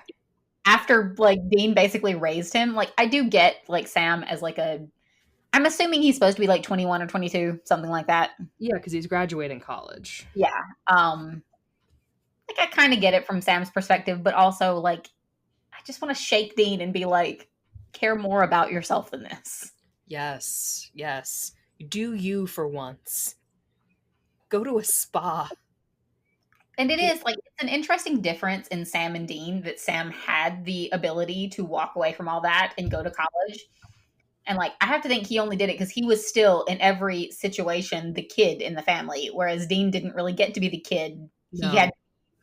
After like Dean basically raised him, like I do get like Sam as like I'm assuming he's supposed to be like 21 or 22, something like that. Yeah, because he's graduating college. Yeah. Like I kind of get it from Sam's perspective, but also like I just want to shake Dean and be like, care more about yourself than this. Yes. Do you for once. Go to a spa. And it is like, it's an interesting difference in Sam and Dean, that Sam had the ability to walk away from all that and go to college. And like, I have to think he only did it because he was still in every situation the kid in the family, whereas Dean didn't really get to be the kid. No. He had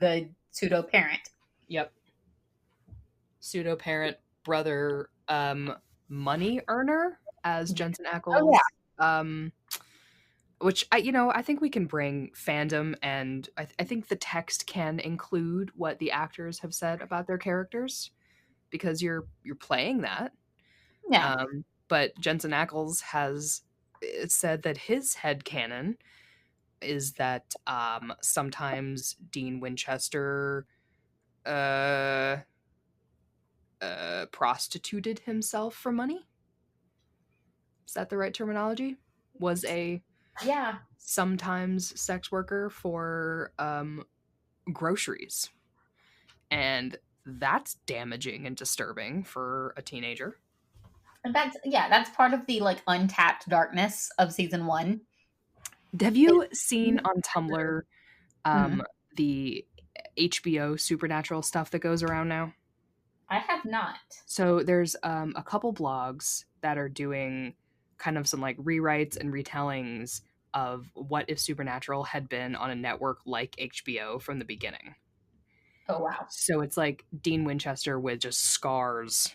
the pseudo parent. Yep. Pseudo parent, brother, money earner, as Jensen Ackles. Oh, yeah. Which I think we can bring Fandom, and I think the text can include what the actors have said about their characters, because you're playing that. Yeah. But Jensen Ackles has said that his headcanon is that sometimes Dean Winchester prostituted himself for money. Is that the right terminology? Was a sometimes sex worker for groceries. And that's damaging and disturbing for a teenager. And that's part of the like untapped darkness of season 1. Have you seen on Tumblr the HBO supernatural stuff that goes around now? I have not. So there's a couple blogs that are doing kind of some like rewrites and retellings of what if Supernatural had been on a network like HBO from the beginning. Oh, wow. So it's like Dean Winchester with just scars,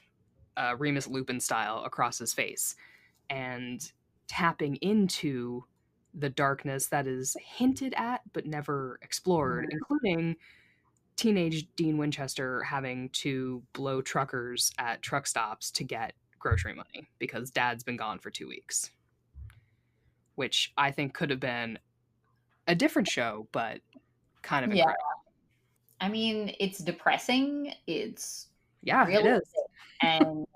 Remus Lupin style, across his face, and tapping into the darkness that is hinted at but never explored, including teenage Dean Winchester having to blow truckers at truck stops to get grocery money because Dad's been gone for 2 weeks. Which I think could have been a different show, but kind of incredible. I mean, it's depressing. It's realistic, it is. And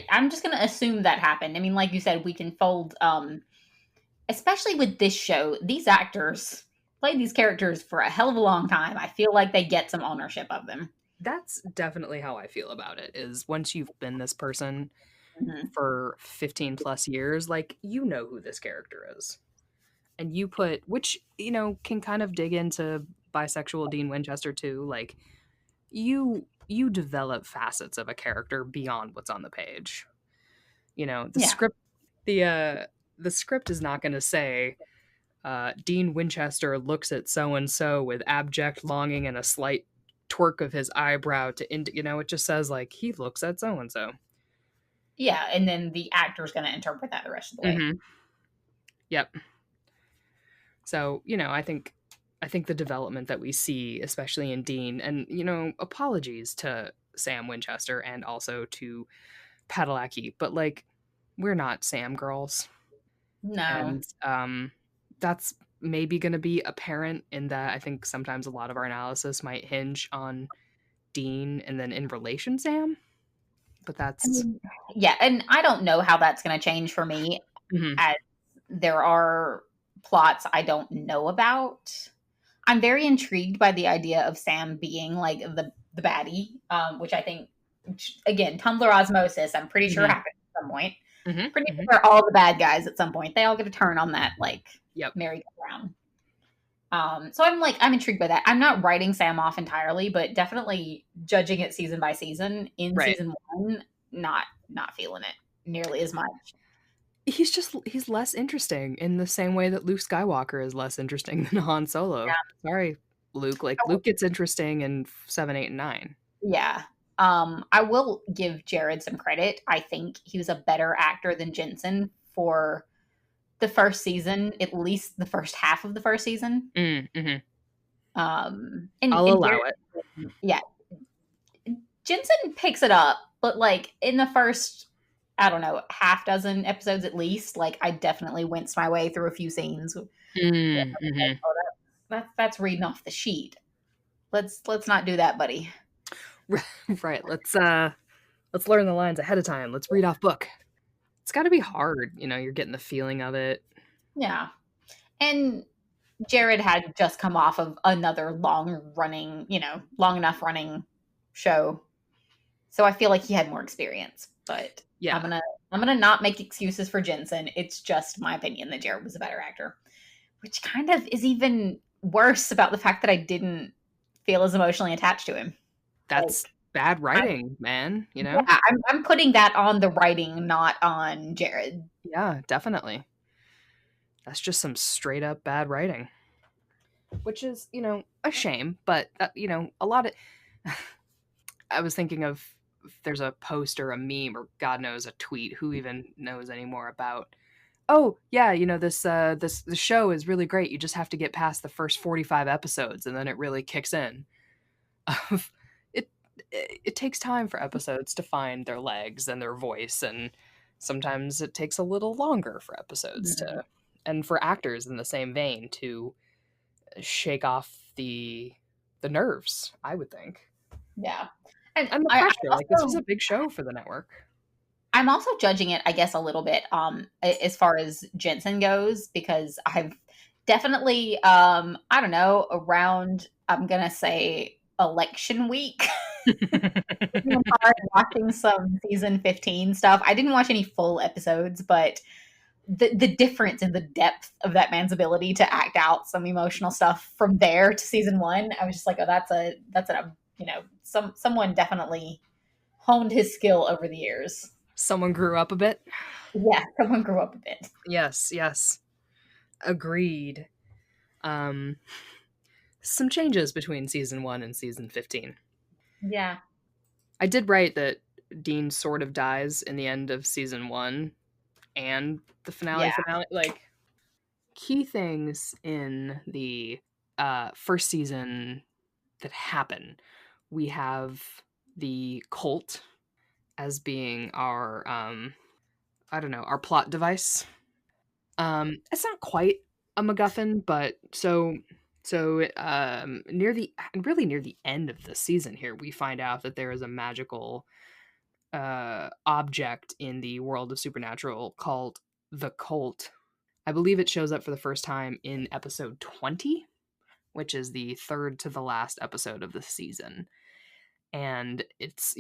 I'm just going to assume that happened. I mean, like you said, we can fold, especially with this show, these actors played these characters for a hell of a long time. I feel like they get some ownership of them. That's definitely how I feel about it, is once you've been this person Mhm. for 15 plus years, like, you know who this character is. And you put, which, can kind of dig into bisexual Dean Winchester too. Like, you develop facets of a character beyond what's on the page. The Yeah. script, the script is not going to say, Dean Winchester looks at so and so with abject longing and a slight twerk of his eyebrow it just says, like, he looks at so and so. Yeah, and then the actor's going to interpret that the rest of the way. Mm-hmm. Yep. So, I think the development that we see, especially in Dean, and, apologies to Sam Winchester and also to Padalecki, but, like, we're not Sam girls. No. And that's maybe going to be apparent in that I think sometimes a lot of our analysis might hinge on Dean and then in relation Sam, but I that's mean, yeah, and I don't know how that's going to change for me, mhm. as there are plots I don't know about. I'm very intrigued by the idea of Sam being like the baddie, which I think, again, Tumblr osmosis, I'm pretty sure Mhm. happened at some point. Mhm. Pretty Mhm. sure all the bad guys at some point, they all get a turn on that, like, Yep. merry-go-round. So I'm intrigued by that. I'm not writing Sam off entirely, but definitely judging it season by season. In Right. season one, not feeling it nearly as much. He's less interesting in the same way that Luke Skywalker is less interesting than Han Solo. Sorry, Luke. Like, Yeah. Luke gets interesting in 7, 8, and 9. Yeah. I will give Jared some credit. I think he was a better actor than Jensen for the first season, at least the first half of the first season. Mhm. I'll And allow Jared, it. yeah, Jensen picks it up, but like in the first, I don't know, half dozen episodes at least, like I definitely winced my way through a few scenes. Like, Mhm. oh, that's reading off the sheet. Let's not do that, buddy. Right. Let's learn the lines ahead of time. Let's read off book. It's got to be hard, you're getting the feeling of it. Yeah. And Jared had just come off of another long enough running show. So I feel like he had more experience, but I'm Yeah. gonna I'm gonna not make excuses for Jensen. It's just my opinion that Jared was a better actor, which kind of is even worse about the fact that I didn't feel as emotionally attached to him. That's Like, bad I'm, writing, man, yeah, I'm putting that on the writing, not on Jared. Yeah, definitely. That's just some straight up bad writing. Which is, a shame, but a lot of I was thinking of, if there's a post or a meme or God knows a tweet, who even knows anymore about, oh yeah, the show is really great. You just have to get past the first 45 episodes and then it really kicks in. it it takes time for episodes to find their legs and their voice, and sometimes it takes a little longer for episodes Mhm. to, and for actors in the same vein to shake off the nerves, I would think. Yeah, and And the I pressure, like, this was also a big show for the network. I'm also judging it, I guess, a little bit as far as Jensen goes, because I've definitely I don't know, around, I'm gonna say, election week, sitting in the car and watching some season 15 stuff. I didn't watch any full episodes, but the difference in the depth of that man's ability to act out some emotional stuff from there to season one, I was just like, oh, that's a someone definitely honed his skill over the years. Someone grew up a bit. Yeah, someone grew up a bit. Yes, yes. Agreed. Um some changes between season 1 and season 15. Yeah. I did write that Dean sort of dies in the end of season 1 and the Yeah. finale. Like, key things in the first season that happen. We have the cult as being our I don't know, our plot device. It's not quite a MacGuffin, but near the really near the end of the season here, we find out that there is a magical object in the world of supernatural called the cult. I believe it shows up for the first time in episode 20, which is the third to the last episode of the season. and it's,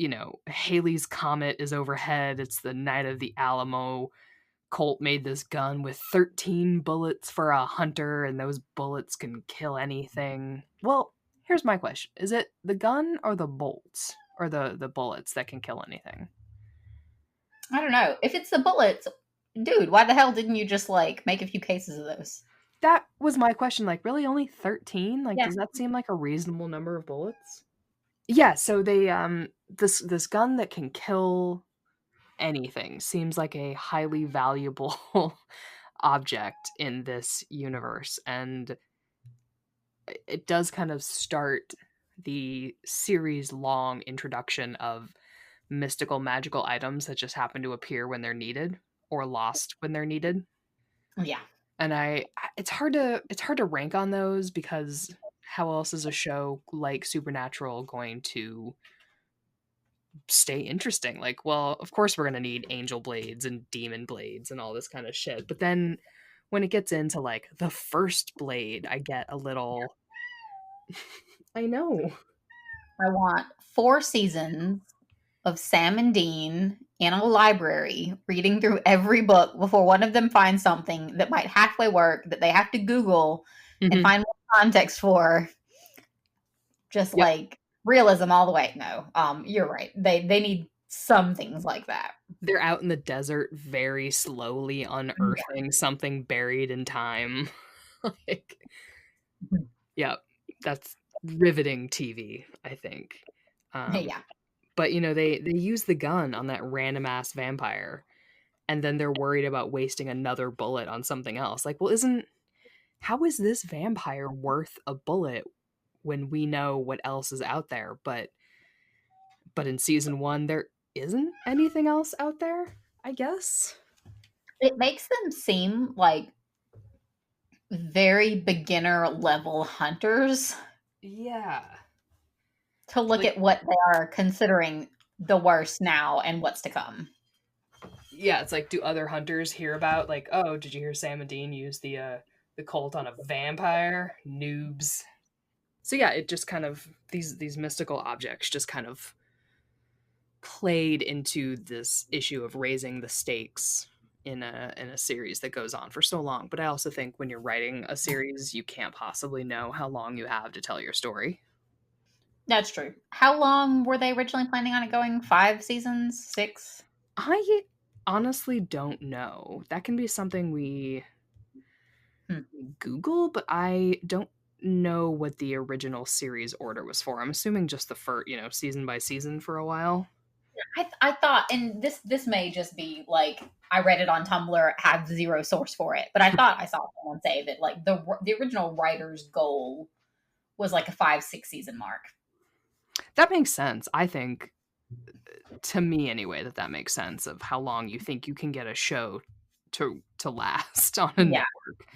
Haley's Comet is overhead. It's the night of the Alamo. Colt made this gun with 13 bullets for a hunter, and those bullets can kill anything. Well, here's my question. Is it the gun or the bolts or the bullets that can kill anything? I don't know. If it's the bullets, dude, why the hell didn't you just like make a few cases of those? That was my question. Like, really, only 13? Like, Yeah. does that seem like a reasonable number of bullets? Yeah, so they this gun that can kill anything seems like a highly valuable object in this universe, and it does kind of start the series long introduction of mystical magical items that just happen to appear when they're needed or lost when they're needed. Yeah. And it's hard to rank on those because how else is a show like Supernatural going to stay interesting? Like, well, of course we're going to need angel blades and demon blades and all this kind of shit. But then when it gets into like the first blade, I get a little I know. I want 4 seasons of Sam and Dean in a library reading through every book before one of them finds something that might halfway work that they have to Google and Mhm. find more context for. Just Yep. like realism all the way. No, you're right. They need some things like that. They're out in the desert very slowly Yeah. unearthing something buried in time. Like, yep, that's riveting TV, I think. Um, Yeah. but they use the gun on that random ass vampire, and then they're worried about wasting another bullet on something else. Like, well, isn't how is this vampire worth a bullet when we know what else is out there? But in season 1 there isn't anything else out there, I guess. It makes them seem like very beginner level hunters Yeah. to look Like, at what they are considering the worst now and what's to come. yeah, it's like, do other hunters hear about, like, oh, did you hear Sam and Dean use the Colt on a vampire? Noobs. So yeah, it just kind of these mystical objects just kind of played into this issue of raising the stakes in a series that goes on for so long. But I also think when you're writing a series, you can't possibly know how long you have to tell your story. That's true. How long were they originally planning on it going? 5 seasons? 6? I honestly don't know. That can be something we Hmm. Google, but I don't know what the original series order was for. I'm assuming just the first, season by season for a while. I thought, and this may just be like I read it on Tumblr, have zero source for it, but I thought I saw someone say that like the original writer's goal was like a 5-6 season mark. That makes sense. I think, to me anyway, that makes sense of how long you think you can get a show to last on a Yeah, network.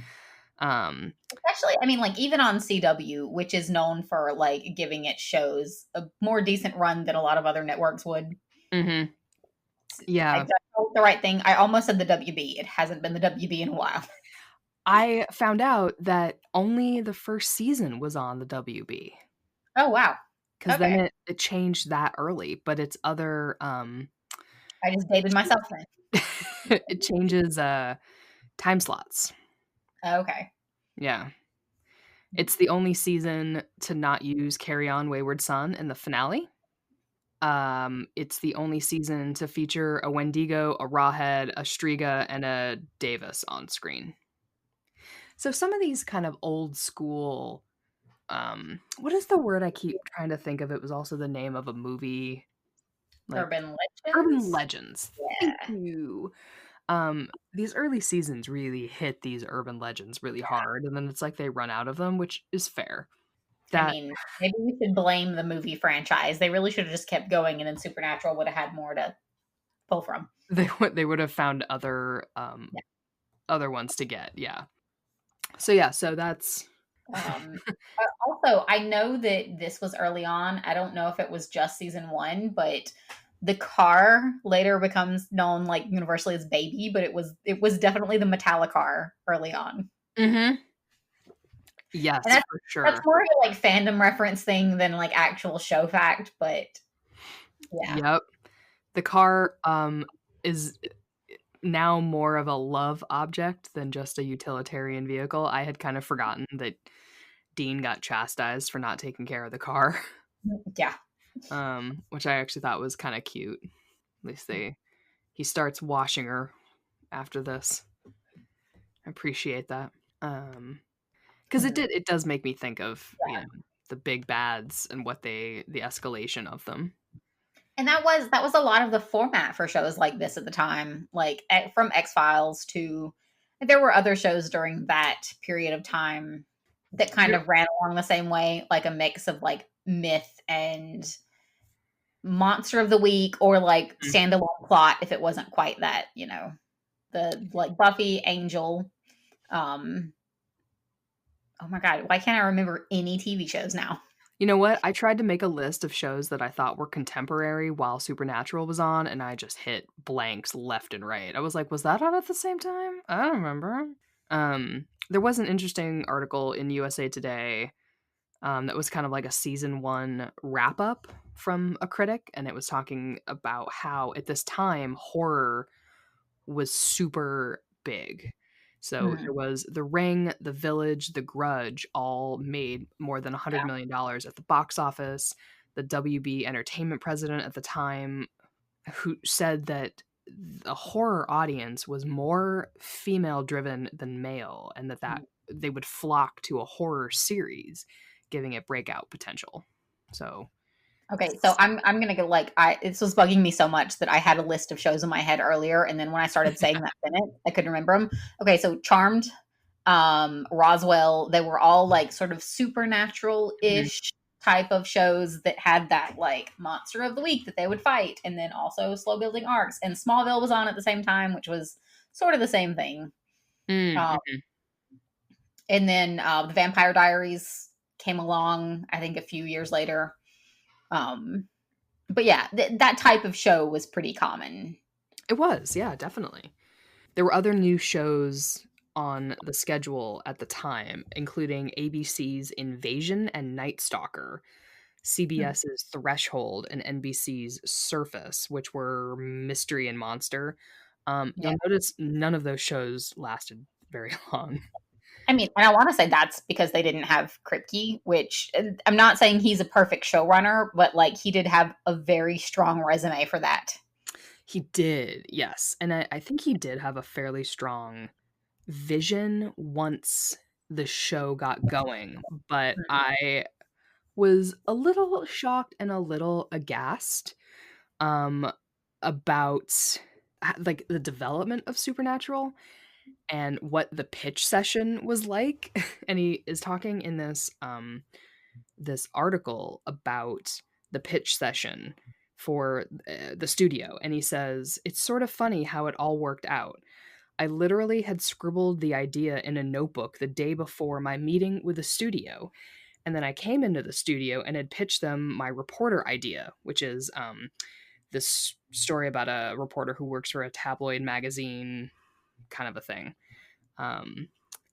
Um, especially I mean like even on CW, which is known for like giving its shows a more decent run than a lot of other networks would. mhm. I Yeah, thought the right thing. I almost said the WB. It hasn't been the WB in a while. I found out that only the first season was on the WB Oh wow. because then Okay. it changed that early, but it's other I just dated myself then. it changes time slots. Okay. Yeah. It's the only season to not use Carry On Wayward Son in the finale. It's the only season to feature a Wendigo, a Rawhead, a Striga, and a Davis on screen. So some of these kind of old school, what is the word I keep trying to think of? It was also the name of a movie, like Urban Urban Legends. Legends. Thank Yeah. you. These early seasons really hit these urban legends really hard, and then it's like they run out of them, which is fair. I That mean, maybe we should blame the movie franchise. They really should have just kept going, and then Supernatural would have had more to pull from. they would have found Yeah. other ones to get, yeah. So that's Also, I know that this was early on. I don't know if it was just season 1, but the car later becomes known like universally as Baby, but it was definitely the Metallic car early on. Mhm. Yes, And for that's sure. more of a, like, fandom reference thing than, like, actual show fact, but yeah. Yep. The car, is now more of a love object than just a utilitarian vehicle. I had kind of forgotten that Dean got chastised for not taking care of the car, Yeah. which I actually thought was kinda cute. At least he starts washing her after this. I appreciate that. Because Mhm. it does make me think of, Yeah. the big bads and the escalation of them. And that was a lot of the format for shows like this at the time, like, from X-Files to there were other shows during that period of time that kind There of ran along the same way, like a mix of, like, myth and monster of the week or, like, mm, standalone plot if it wasn't quite that, the, like, Buffy, Angel, um oh my god, why can't I remember any TV shows now? You know what? I tried to make a list of shows that I thought were contemporary while Supernatural was on, and I just hit blanks left and right. I was like, "Was that on at the same time? I don't remember." There was an interesting article in USA Today, that was kind of like a season 1 wrap up from a critic, and it was talking about how at this time horror was super big. So Mhm. there was The Ring, The Village, The Grudge all made more than $100 million dollars at the box office. The WB Entertainment president at the time, who said that the horror audience was more female driven than male, and that Mhm. they would flock to a horror series, giving it breakout potential. So Okay, so I'm gonna go, like, I this was bugging me so much that I had a list of shows in my head earlier, and then when I started saying that sentence, I couldn't remember them. Okay, so Charmed, Roswell, they were all, like, sort of Mhm. supernatural-ish type of shows that had that, like, monster of the week that they would fight, and then also slow building arcs, and Smallville was on at the same time, which was sort of the same thing. Um, Mhm. and then, The Vampire Diaries came along, I think, a few years later. Um but yeah, that type of show was pretty common. It was, yeah, definitely. There were other new shows on the schedule at the time, including ABC's Invasion and Night Stalker, Mm, CBS's Threshold, and NBC's Surface, which were mystery and monster. yeah. You'll notice none of those shows lasted very long. I mean, and I want to say that's because they didn't have Kripke, which I'm not saying he's a perfect showrunner, but like he did have a very strong resume for that. He did, yes, and I think he did have a fairly strong vision once the show got going, but Mhm. I was a little shocked and a little aghast, um, about, like, the development of Supernatural and what the pitch session was like, and he is talking in this article about the pitch session for, the studio, and he says, "It's sort of funny how it all worked out. I literally had scribbled the idea in a notebook the day before my meeting with the studio, and then I came into the studio and had pitched them my reporter idea, which is this story about a reporter who works for a tabloid magazine, kind of a thing. Um,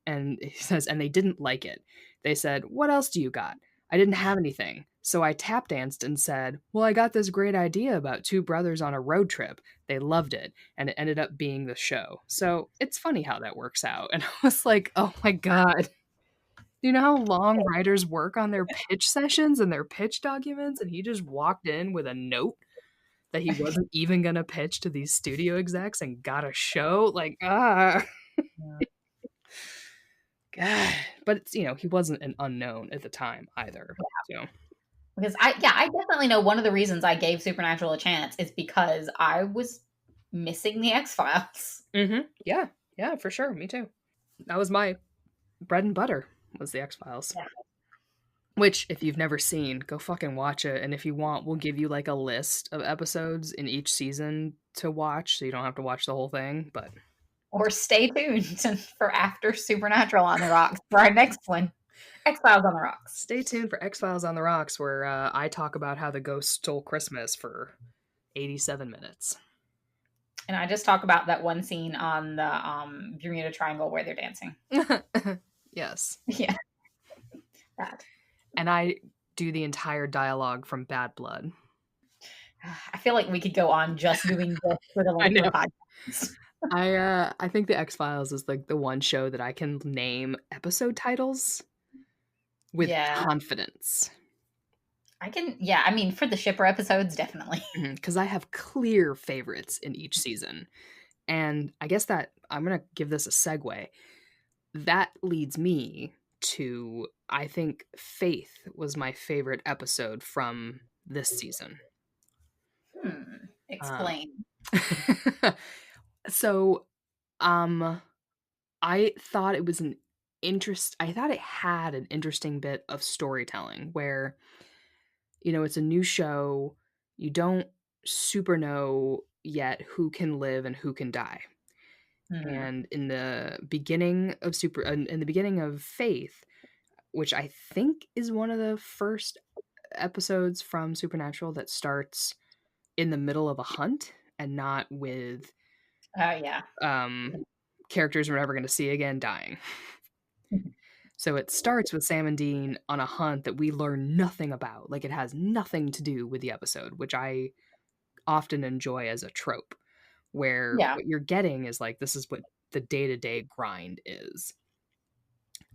and he says, and they didn't like it. They said, "What else do you got?" I didn't have anything. So I tap danced and said, "Well, I got this great idea about two brothers on a road trip." They loved it, and it ended up being the show. So it's funny how that works out. And I was like, oh my God. Do you know how long writers work on their pitch sessions and their pitch documents? And he just walked in with a note that he wasn't even going to pitch to these studio execs and got a show. Like, Yeah. God. But it's, he wasn't an unknown at the time either. So, Because I definitely know one of the reasons I gave Supernatural a chance is because I was missing the X Files. Yeah, yeah, for sure. Me too. That was my bread and butter, was the X Files. Yeah. Which, if you've never seen, go fucking watch it. And if you want, we'll give you like a list of episodes in each season to watch, so you don't have to watch the whole thing. But Or stay tuned for after Supernatural on the Rocks for our next one, X Files on the Rocks. stay tuned for X Files on the Rocks, where I talk about how the ghost stole Christmas for 87 minutes. And I just talk about that one scene on the Bermuda Triangle where they're dancing. Yes. Yeah. That. And I do the entire dialogue from Bad Blood. I feel like we could go on just doing this for the I length of know. the podcast. I think the X-Files is like the one show that I can name episode titles with confidence. I mean, for the shipper episodes, definitely. Because I have clear favorites in each season. And I guess that I'm going to give this a segue. That leads me to, I think Faith was my favorite episode from this season. Explain. So, I thought it was I thought it had an interesting bit of storytelling where, it's a new show. You don't super know yet who can live and who can die. And in the beginning of Faith, which I think is one of the first episodes from Supernatural that starts in the middle of a hunt and not with characters we're never going to see again dying. So it starts with Sam and Dean on a hunt that we learn nothing about. Like, it has nothing to do with the episode, which I often enjoy as a trope, where what you're getting is like, this is what the day-to-day grind is.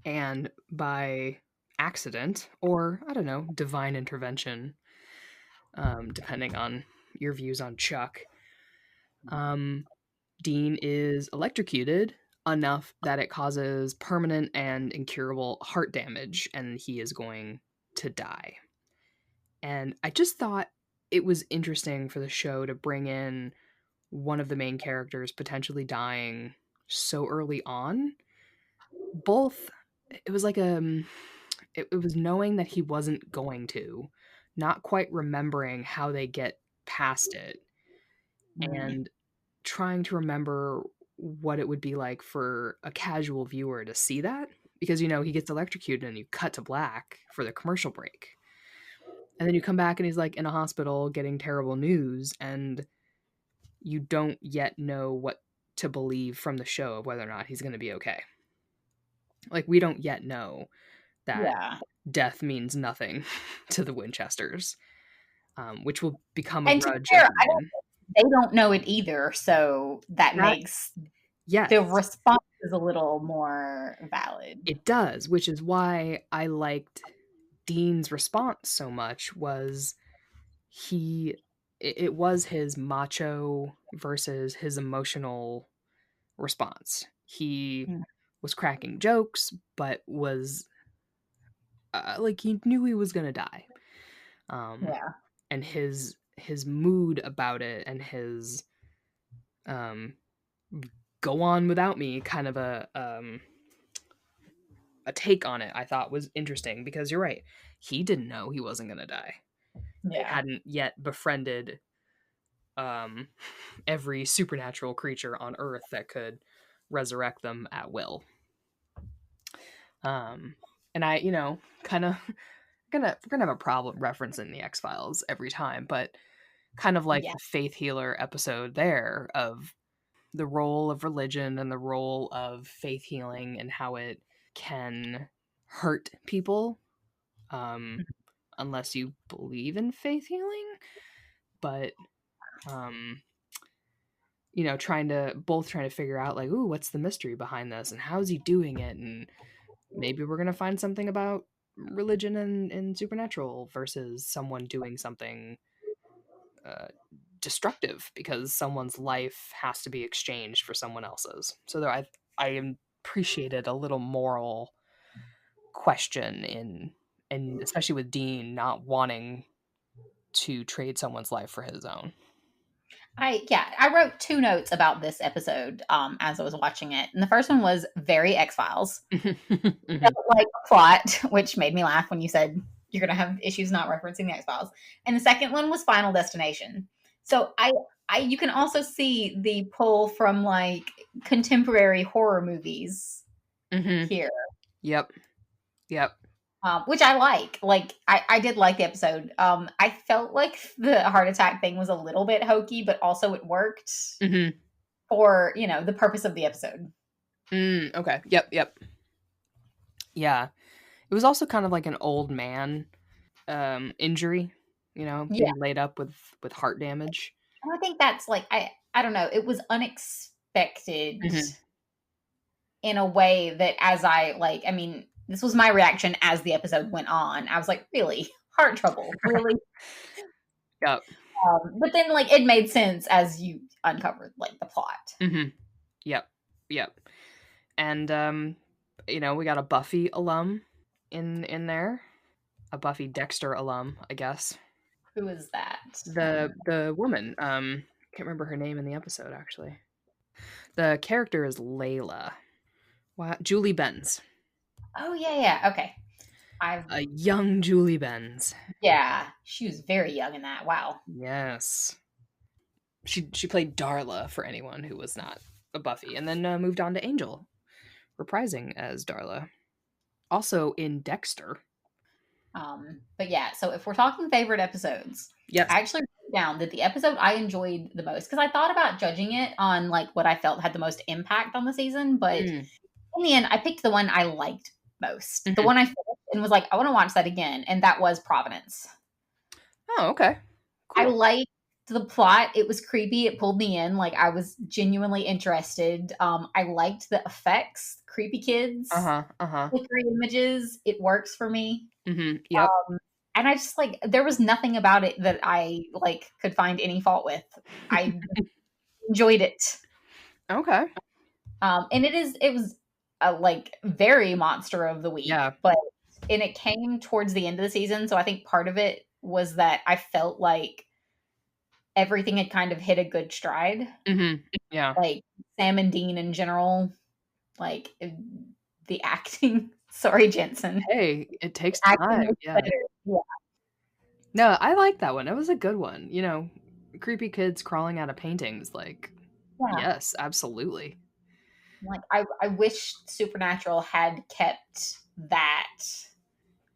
And by accident, or I don't know, divine intervention, depending on your views on Chuck, Dean is electrocuted enough that it causes permanent and incurable heart damage, and he is going to die. And I just thought it was interesting for the show to bring in one of the main characters potentially dying so early on. Both, it was like it was knowing that he wasn't going to, not quite remembering how they get past it, and trying to remember what it would be like for a casual viewer to see that, because he gets electrocuted and you cut to black for the commercial break, and then you come back and he's like in a hospital getting terrible news, and you don't yet know what to believe from the show of whether or not he's going to be okay. Like, we don't yet know that death means nothing to the Winchesters, which will become a grudge. They don't know it either, so that makes the response is a little more valid. It does, which is why I liked Dean's response so much. Was it was his macho versus his emotional response. He was cracking jokes, but was like, he knew he was gonna die. And his mood about it, and his go on without me kind of a take on it, I thought was interesting, because you're right, he didn't know he wasn't gonna die. They hadn't yet befriended every supernatural creature on Earth that could resurrect them at will. And I, kind of we're gonna have a problem referencing the X-Files every time, but kind of like the Faith Healer episode there, of the role of religion and the role of faith healing and how it can hurt people, unless you believe in faith healing. But trying to figure out, like, ooh, what's the mystery behind this, and how's he doing it, and maybe we're gonna find something about religion and supernatural versus someone doing something destructive because someone's life has to be exchanged for someone else's. So there, I appreciated a little moral question and especially with Dean not wanting to trade someone's life for his own. I wrote 2 notes about this episode as I was watching it. And the first one was very X-Files. Felt like a plot, which made me laugh when you said you're going to have issues not referencing the X-Files. And the second one was Final Destination. So you can also see the pull from like contemporary horror movies here. Yep. Which I like. Like, I did like the episode. I felt like the heart attack thing was a little bit hokey, but also it worked for, the purpose of the episode. Okay. Yep. Yeah. It was also kind of like an old man injury, Yeah. being laid up with heart damage. And I think that's like I don't know, it was unexpected Mhm. in a way that as I mean, this was my reaction as the episode went on. I was like, "Really? Heart trouble? Really?" Yep. But then like it made sense as you uncovered like the plot. Mhm. Yep. Yep. And we got a Buffy alum in there, a Buffy Dexter alum, I guess. Who is that? The woman, can't remember her name in the episode actually. The character is Layla. Wow, Julie Benz. Oh yeah, yeah. Okay. I've A young Julie Benz. Yeah, she was very young in that. Wow. Yes. She played Darla for anyone who was not a Buffy, and then moved on to Angel, reprising as Darla. Also in Dexter. But yeah, so if we're talking favorite episodes, Yes. I actually wrote down that the episode I enjoyed the most because I thought about judging it on like what I felt had the most impact on the season, but Mm. in the end, I picked the one I liked most, the Mhm. one I finished and was like, I want to watch that again, and that was Providence. Oh, okay. I Cool. liked the plot. It was creepy. It pulled me in. Like I was genuinely interested. I liked the effects, creepy kids, Uh-huh. Uh-huh. flickery images. It works for me. Mhm. Yep. And I just like there was nothing about it that I like could find any fault with. I enjoyed it. Okay. And it was a like very monster of the week, Yeah. but and it came towards the end of the season, so I think part of it was that I felt like everything had kind of hit a good stride. Mhm. Yeah. Like Sam and Dean in general, like the acting. Sorry, Jensen. Hey, it takes Acting time. was Yeah. better. Yeah, No, I like that one. It was a good one. Creepy kids crawling out of paintings. Like, yeah. yes, absolutely. Like I wish Supernatural had kept that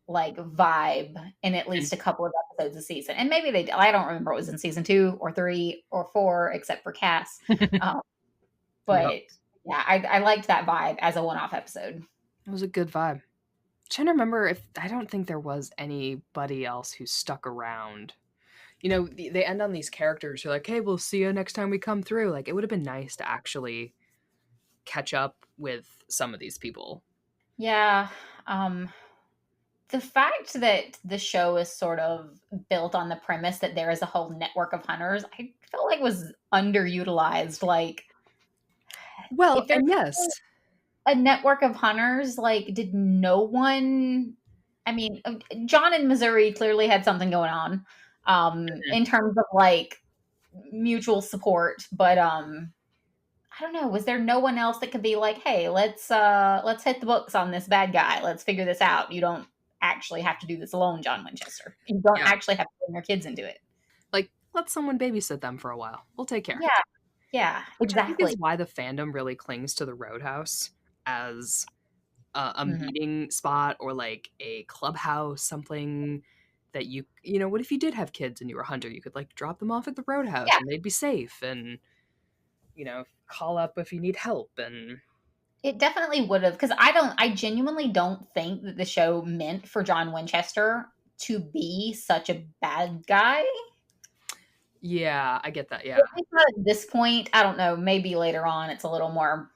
like vibe in at Mm. least a couple of episodes a season. And maybe they did. I don't remember it was in season 2 or 3 or 4 except for Cass. Um, Yep. but yeah, I liked that vibe as a one-off episode. It was a good vibe. Trying to remember if I don't think there was anybody else who stuck around. They end on these characters who are like, "Hey, we'll see you next time we come through." Like, it would have been nice to actually catch up with some of these people. Yeah. Um the fact that the show is sort of built on the premise that there is a whole network of hunters, I felt like was underutilized. Like Well, if there's and yes. a network of hunters, like did no one I mean, John in Missouri clearly had something going on Mhm. in terms of like mutual support, but I don't know, was there no one else that could be like, "Hey, let's hit the books on this bad guy. Let's figure this out. You don't actually have to do this alone, John Winchester. You don't Yeah. actually have to bring your kids into it." Like, let someone babysit them for a while. We'll take care. Yeah, yeah, Which I think is exactly. why the fandom really clings to the Roadhouse as a Mhm. meeting spot or like a clubhouse, something that what if you did have kids and you were a hunter? You could like drop them off at the Roadhouse Yeah, and they'd be safe and, call up if you need help. And it definitely would have because I genuinely don't think that the show meant for John Winchester to be such a bad guy. yeah, I get that. Yeah. At least not at this point. I don't know. Maybe later on it's a little more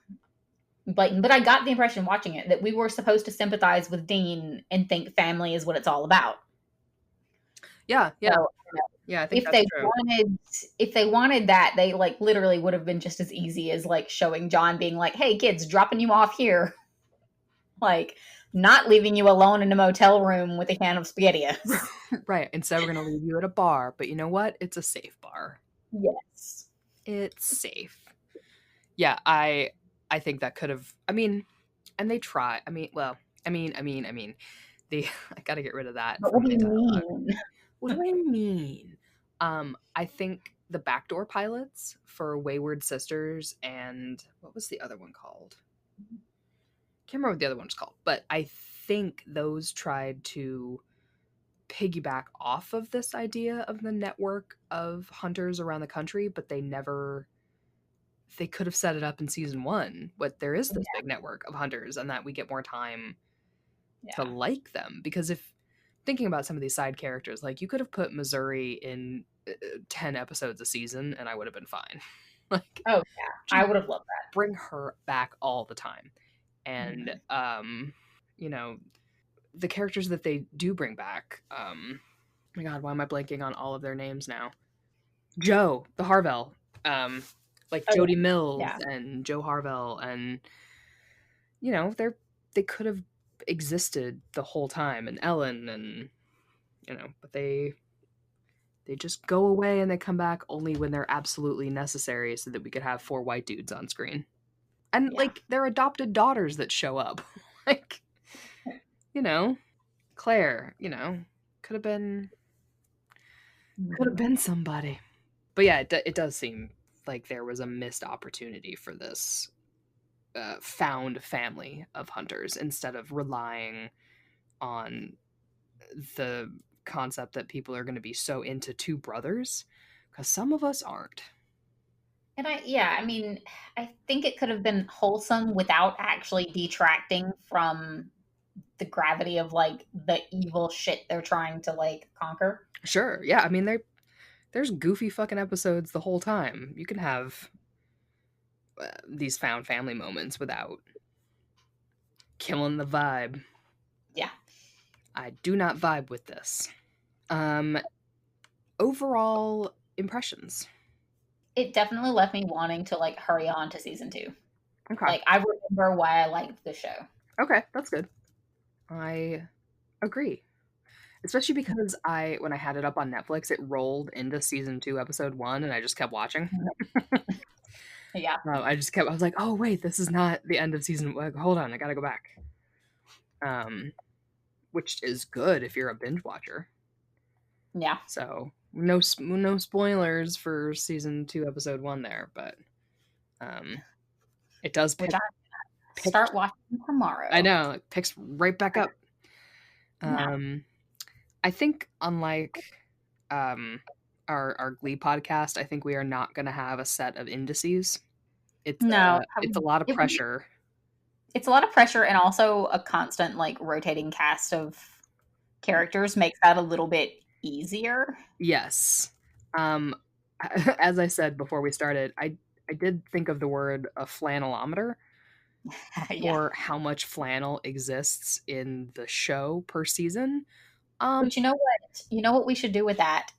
blatant. But I got the impression watching it that we were supposed to sympathize with Dean and think family is what it's all about. Yeah. So Yeah. Yeah. I think if that's they true. wanted if they wanted that, they like literally would have been just as easy as like showing John being like, "Hey kids, dropping you off here." Like not leaving you alone in a motel room with a can of spaghettios. Right. Instead, we're going to leave you at a bar. But you know what? It's a safe bar. Yes. It's safe. Yeah. I think that could have, and they try. The I gotta get rid of that But from what do my you dialogue. mean? What do I mean? I think the backdoor pilots for Wayward Sisters and what was the other one called? Can't remember what the other one's called, but I think those tried to piggyback off of this idea of the network of hunters around the country, but they could have set it up in season 1, but there is this big network of hunters and that we get more time to like them. Because if thinking about some of these side characters, like you could have put Missouri in 10 episodes a season and I would have been fine. Like, oh yeah, I would have loved that. bring her back all the time. And Mm-hmm. you know, the characters that they do bring back, my god, why am I blanking on all of their names now? Joe, the Harvell, like Oh Jody Mills yeah, and Joe Harvell, and you know, they could have existed the whole time, and Ellen, and you know, but they just go away and they come back only when they're absolutely necessary so that we could have 4 white dudes on screen. And yeah, like their adopted daughters that show up. Like, you know, Claire, you know, could have been somebody. But yeah, it does seem like there was a missed opportunity for this found family of hunters instead of relying on the concept that people are going to be so into 2 brothers, because some of us aren't. and I mean, I think it could have been wholesome without actually detracting from the gravity of like the evil shit they're trying to like conquer. Sure, yeah, I mean there's goofy fucking episodes the whole time. You can have these found family moments without killing the vibe. Yeah. I do not vibe with this. Um, Overall impressions. It definitely left me wanting to like hurry on to season 2. Okay. Like I remember why I liked the show. Okay, that's good. I agree. Especially because when I had it up on Netflix, it rolled into season 2, episode 1, and I just kept watching. Yeah. I was like, oh wait, this is not the end of season. Like, hold on, I gotta go back. Which is good if you're a binge watcher. Yeah. So no spoilers for season 2, episode 1 there, but it does Which I start watching tomorrow. I know, it picks right back up. Yeah. I think unlike our Glee podcast, I think we are not going to have a set of indices. It's No, it's a lot of pressure. It's a lot of pressure, and also a constant like rotating cast of characters makes that a little bit easier. Yes. As I said before we started, I did think of the word a flannelometer Yeah. for how much flannel exists in the show per season. But you know what? You know what we should do with that?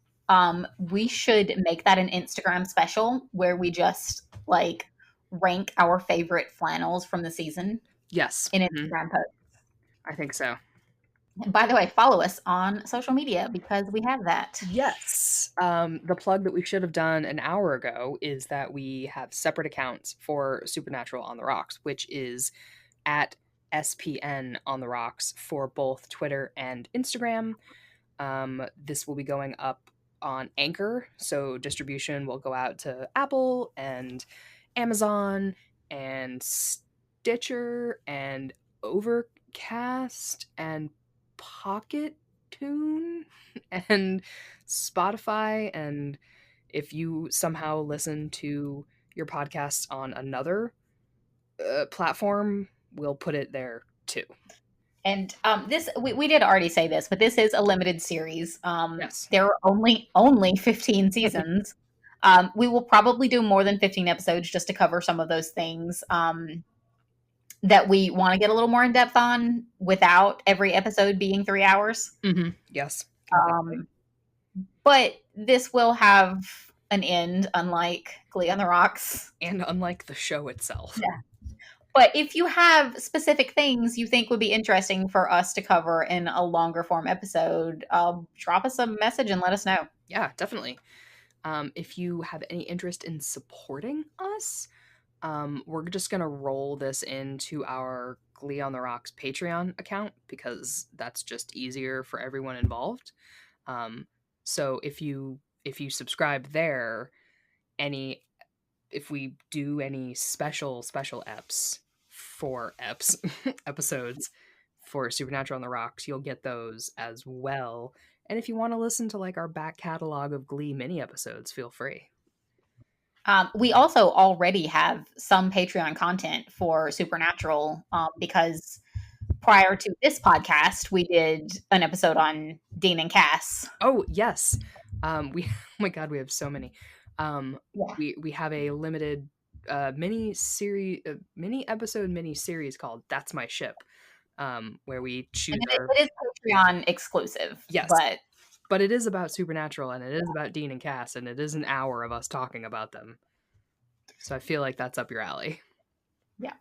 We should make that an Instagram special where we just like rank our favorite flannels from the season Yes. in Instagram posts. I think so. And by the way, follow us on social media because we have that. Yes. The plug that we should have done an hour ago is that we have separate accounts for Supernatural on the Rocks, which is at SPN on the Rocks for both Twitter and Instagram. This will be going up on Anchor, so distribution will go out to Apple and Amazon and Stitcher and Overcast and Pocket Tune and Spotify. And if you somehow listen to your podcast on another platform, we'll put it there too. And this we did already say this, but this is a limited series. Yes. There are only 15 seasons. We will probably do more than 15 episodes just to cover some of those things that we want to get a little more in depth on without every episode being 3 hours. Mm-hmm. Yes. Exactly. But this will have an end, unlike Glee on the Rocks. And unlike the show itself. Yeah. But if you have specific things you think would be interesting for us to cover in a longer form episode, drop us a message and let us know. Yeah, definitely. If you have any interest in supporting us, we're just going to roll this into our Glee on the Rocks Patreon account because that's just easier for everyone involved. So if you subscribe there, if we do any special episodes for Supernatural on the Rocks, you'll get those as well. And if you want to listen to like our back catalog of Glee mini episodes, feel free. We also already have some Patreon content for Supernatural because prior to this podcast, we did an episode on Dean and Cass. Oh, yes. Oh my God, we have so many. We have a limited mini series called That's My Ship, where we choose it is Patreon exclusive. Yes. But it is about Supernatural, and it is about Dean and Cass, and it is an hour of us talking about them. So I feel like that's up your alley. Yeah.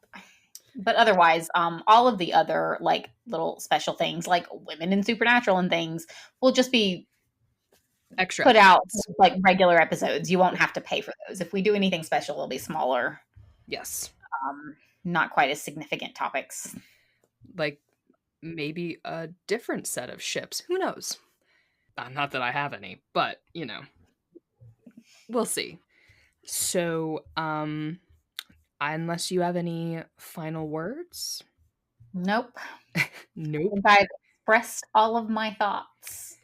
But otherwise, all of the other like little special things like Women in Supernatural and things will just be extra put out like regular episodes. You won't have to pay for those. If we do anything special, it'll be smaller. Yes. Not quite as significant topics. Like maybe a different set of ships. Who knows? Not that I have any, but you know, we'll see. So, unless you have any final words? Nope. Nope. I've expressed all of my thoughts.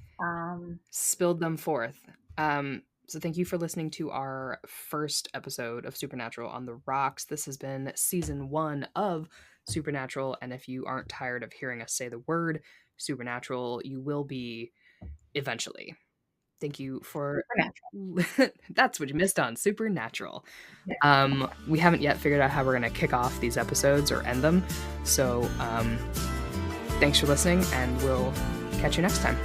Spilled them forth. So thank you for listening to our first episode of Supernatural on the Rocks. This has been season 1 of Supernatural, and if you aren't tired of hearing us say the word Supernatural, you will be eventually. Thank you for that's what you missed on Supernatural. We haven't yet figured out how we're going to kick off these episodes or end them. So thanks for listening, and we'll catch you next time.